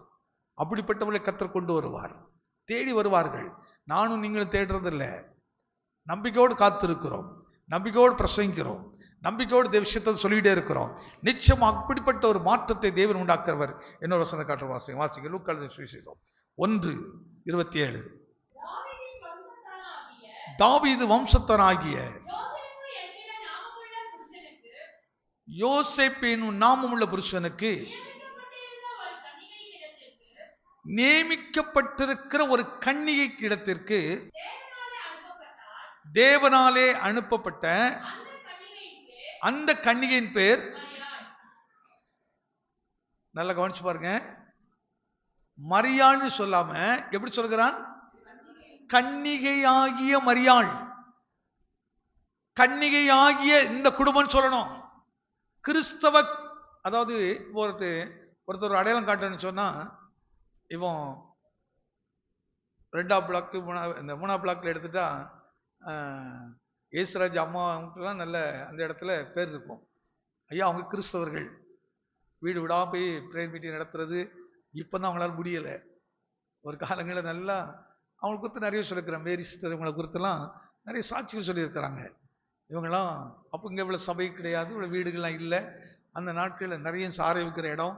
அப்படிப்பட்டவர்களை கர்த்தர் கொண்டு வருவார், தேடி வருவார்கள். நானும் நீங்களும் தேடுறதில்லை, நம்பிக்கையோடு காத்திருக்கிறோம், நம்பிக்கையோடு பிரசங்கிக்கிறோம், நம்பிக்கையோடு தேவ விஷயத்தை சொல்லிக்கிட்டே இருக்கிறோம். நிச்சயம் அப்படிப்பட்ட ஒரு மாற்றத்தை தேவன் உண்டாக்குறவர். என்னோட வசந்த காற்று வாசிங்க லூக்கா எழுதின சுவிசேஷம் 1:27. தாவீது வம்சத்தனாகிய யோசேப்பு என்னும் நாமமுள்ள புருஷனுக்கு நியமிக்கப்பட்டிருக்கிற ஒரு கன்னிகை இடத்திற்கு தேவனாலே அனுப்பப்பட்ட அந்த கன்னிகையின் பேர், நல்லா கவனிச்சு பாருங்க, மரியாள்னு சொல்லாம எப்படி சொல்கிறான்? கன்னிகையாகிய மரியாள். கன்னிகையாகிய இந்த குடும்பம் சொல்லணும். கிறிஸ்தவ, அதாவது ஒருத்தர் அடையாளம் காட்டணும்னு சொன்னா, இவன் 2ஆம் பிளாக் இந்த 3ஆம் பிளாக்ல எடுத்துட்டா ஏசுராஜ் அம்மா அவங்களுக்குலாம் நல்ல அந்த இடத்துல பேர் இருக்கும். ஐயா அவங்க கிறிஸ்தவர்கள், வீடு விடா போய் பிரேயர் மீட்டிங் நடத்துறது இப்போ தான் அவங்களால முடியலை. ஒரு காலங்களில் நல்லா அவங்களை குறித்து நிறைய சொல்லியிருக்கிறேன். மேரி சிஸ்டர் இவங்களை குறித்துலாம் நிறைய சாட்சிகள் சொல்லியிருக்கிறாங்க. இவங்கெல்லாம் அப்போ இங்கே இவ்வளோ சபை கிடையாது, இவ்வளோ வீடுகள்லாம் இல்லை. அந்த நாட்களில் நிறைய சாரை விற்கிற இடம்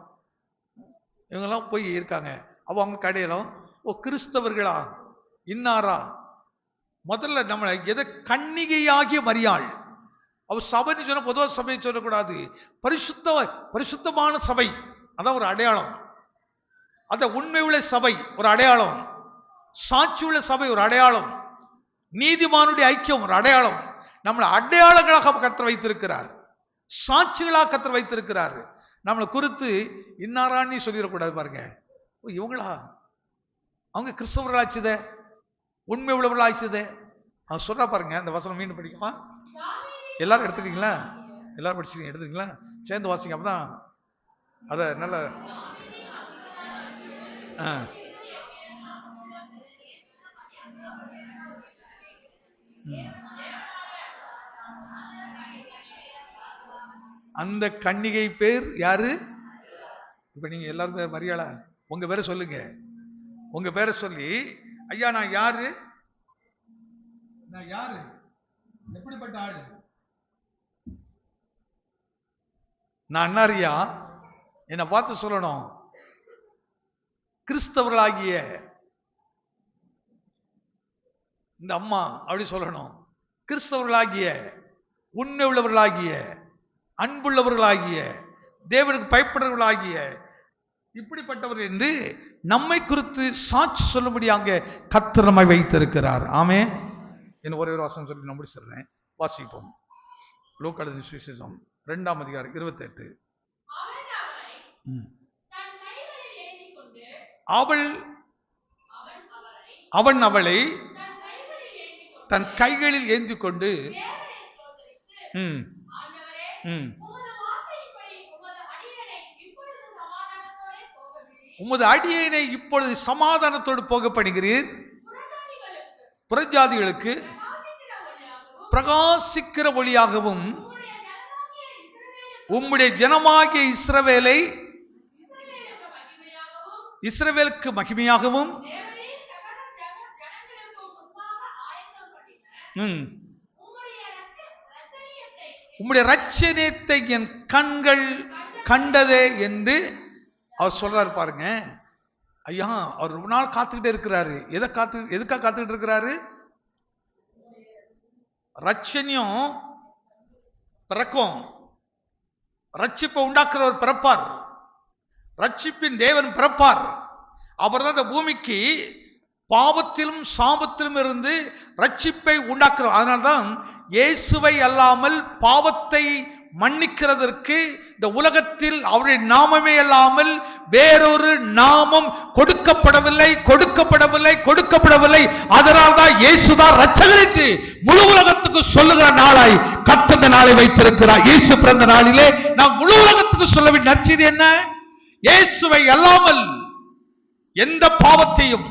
இவங்கெல்லாம் போய் இருக்காங்க. அப்போ அவங்க கடையிலும் கிறிஸ்தவர்களா இன்னாரா? முதல்ல நம்மளை எதை கன்னிகையாகிய மரியாள், அவர் சபைன்னு சொன்ன பொதுவாக சபையை சொல்லக்கூடாது, பரிசுத்தமான சபை, அதான் ஒரு அடையாளம். அந்த உண்மை உள்ள சபை ஒரு அடையாளம், சாட்சி உள்ள சபை ஒரு அடையாளம், நீதிமானுடைய ஐக்கியம் ஒரு அடையாளம். நம்மளை அடையாளங்களாக கர்த்தர் வைத்திருக்கிறார், சாட்சிகளாக கர்த்தர் வைத்திருக்கிறார். நம்மளை குறித்து இன்னாரான்னு சொல்லிடக்கூடாது. பாருங்க, இவங்களா அவங்க கிறிஸ்தவர்களாச்சுத, உண்மை உள்ளவர்களாச்சுத அவன் சொல்றா பாருங்க. அந்த வசனம் மீண்டும் படிக்குமா? எல்லாரும் எடுத்துட்டீங்களா? எல்லாரும் படிச்சுட்டீங்க, எடுத்துட்டீங்களா? சேர்ந்து வாசிங்க, அப்பதான் அத நல்ல அந்த கன்னிகை பேர் யாரு? இப்ப நீங்க எல்லாரும் பேர் மரியாளா, உங்க பேரை சொல்லுங்க. உங்க பேரை சொல்லி, ஐயா நான் யாரு, நான் யாரு, எப்படிப்பட்ட ஆளு, நான் அண்ணாரியா, என்னை பார்த்து சொல்லணும். கிறிஸ்தவர்களாகிய இந்த அம்மா அப்படி சொல்லணும். கிறிஸ்தவர்களாகிய, உண்மை உள்ளவர்களாகிய, அன்புள்ளவர்களாகிய, தேவனுக்கு பயப்படுறவர்களாகிய இப்படிப்பட்டவர்கள் என்று நம்மை குறித்து சாட்சி சொல்லும்படியாக கர்த்தர் நம்மை வைத்திருக்கிறார். ஆமே. என்ன ஒரே ஒரு வாசகம் சொல்லி நான் முடிச்சிடுறேன், வாசிப்போம். லூக்கா எழுதின சுவிசேஷம் 2ஆம் அதிகாரம் 28. அவன் அவளை தன் கைகளில் ஏந்தி கொண்டு உமது அடியேனை இப்பொழுது சமாதானத்தோடு போக பண்ணுகிறீர், புறஜாதிகளுக்கு பிரகாசிக்கிற ஒளியாகவும் உம்முடைய ஜனமாகிய இஸ்ரவேலுக்கு மகிமையாகவும் உம்முடைய இரட்சணியத்தை என் கண்கள் கண்டதே என்று அவர் சொல்றாரு. பாருங்க ஐயா, அவர் ரொம்ப நாள் காத்துக்கிட்டே இருக்கிறாரு. எதுக்காக காத்துக்கிட்டு இருக்கிறாரு? ரட்சணியம் பிறக்கும், ரட்சிப்பை உண்டாக்குறவர் பிறப்பார், ரட்சிப்பின் தேவன் பிறப்பார். அவர் தான் இந்த பூமிக்கு பாவத்திலும் சாபத்திலும் இருந்து ரட்சிப்பை உண்டாக்குறவர். அதனால்தான் இயேசுவை அல்லாமல் பாவத்தை மன்னிக்கிறதற்கு இந்த உலகத்தில் அவருடைய நாமமே அல்லாமல் வேறொரு நாமம் கொடுக்கப்படவில்லை. அதனால் தான் இயேசுதான் இரட்சகர் என்று முழு உலகத்துக்கு சொல்லுகிற நாளாய் கர்த்தர் இந்த நாளை வைத்திருக்கிறார். இயேசு பிறந்த நாளிலே நாம் முழு உலகத்துக்கு சொல்ல வேண்டிய நற்செய்தி என்ன? இயேசுவை அல்லாமல் எந்த பாவத்தையும்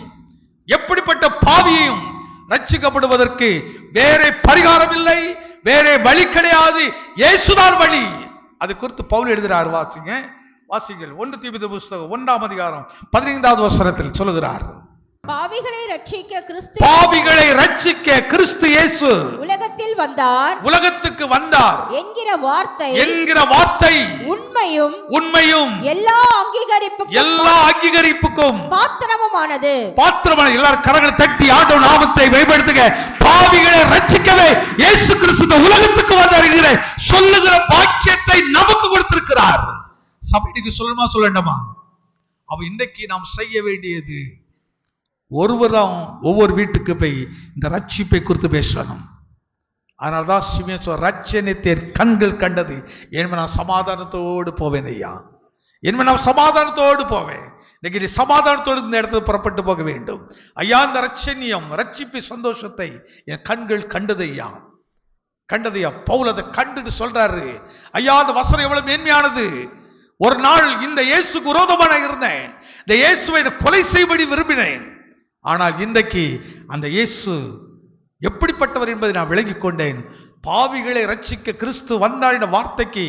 எப்படிப்பட்ட பாவியையும் ரட்சிக்கப்படுவதற்கு வேறே பரிகாரம் இல்லை, வேறே வழி கிடையாது. இயேசுதான் வழி. அது குறித்து பவுல் எழுதுகிறார். வாசிங்கள் 1 தீமோத்தேயு புத்தகம் 1ஆம் அதிகாரம் 15வது வசனத்தில் சொல்லுகிறார், பாவிகளை ரட்சிக்க கிறிஸ்து இயேசு உலகத்துக்கு வந்தார் என்கிற வார்த்தை உண்மையும் எல்லா அங்கீகரிப்புக்கும் பாத்திரமானது. எல்லாரும் கரங்களை தட்டி ஆண்டவர் நாமத்தை மேம்படுத்துக. பாவிகளை ரட்சிக்கவே இயேசு கிறிஸ்து உலகத்துக்கு வந்தார் என்கிற சொல்லுகிற வாக்கியத்தை நமக்கு கொடுத்திருக்கிறார். சபைக்கு சொல்லணுமா சொல்லணுமா? அவ இன்றைக்கு நாம் செய்ய வேண்டியது ஒருவரும் ஒவ்வொரு வீட்டுக்கு போய் இந்த ரட்சிப்பை குறித்து பேசணும். அதனால்தான் சிமியோன் சொல்ற, ரட்சணித்தேர் கண்கள் கண்டது என்பது நான் சமாதானத்தோடு போவேன் ஐயா, என்பது நான் சமாதானத்தோடு போவேன். இன்னைக்கு சமாதானத்தோடு இந்த இடத்துல புறப்பட்டு போக வேண்டும் ஐயா. இந்த ரட்சிப்பை சந்தோஷத்தை என் கண்கள் கண்டது ஐயா. பவுல் அதை கண்டுட்டு சொல்றாரு, ஐயா அந்த வசனம் எவ்வளவு மேன்மையானது. ஒரு நாள் இந்த இயேசுக்கு விரோதமான இருந்தேன், இந்த இயேசுவை கொலை செய்யபடி விரும்பினேன். ஆனால் இன்றைக்கு அந்த இயேசு எப்படிப்பட்டவர் என்பதை நான் விளங்கிக் கொண்டேன். பாவிகளை ரட்சிக்க கிறிஸ்து வந்தார் என்ற வார்த்தைக்கு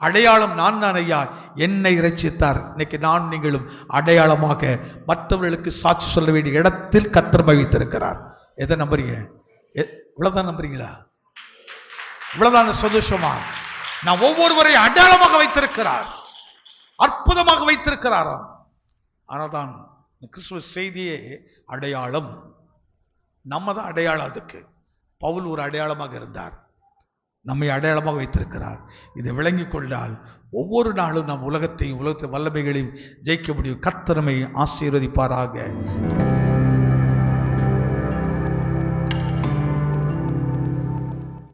அடையாளம் நான் தான் ஐயா. என்னை ரட்சித்தார். இன்னைக்கு நான் நீங்களும் அடையாளமாக மற்றவர்களுக்கு சாட்சி சொல்ல வேண்டிய இடத்தில் கர்த்தர் வைத்திருக்கிறார். எதை நம்புறீங்க? இவ்வளவுதான் நம்புறீங்களா? இவ்வளவுதான் சந்தோஷமா? நான் ஒவ்வொருவரையும் அடையாளமாக வைத்திருக்கிறார், அற்புதமாக வைத்திருக்கிறாராம். ஆனால்தான் கிறிஸ்துவ செய்தியே அடையாளம். நம்ம தான் அடையாளம். அதுக்கு பவுல் ஒரு அடையாளமாக இருந்தார், நம்மை அடையாளமாக வைத்திருக்கிறார். இதை விளங்கிக் கொண்டால் ஒவ்வொரு நாளும் நாம் உலகத்தின் வல்லமைகளையும் ஜெயிக்க முடியும். கர்த்தர் நம்மை ஆசீர்வதிப்பாராக.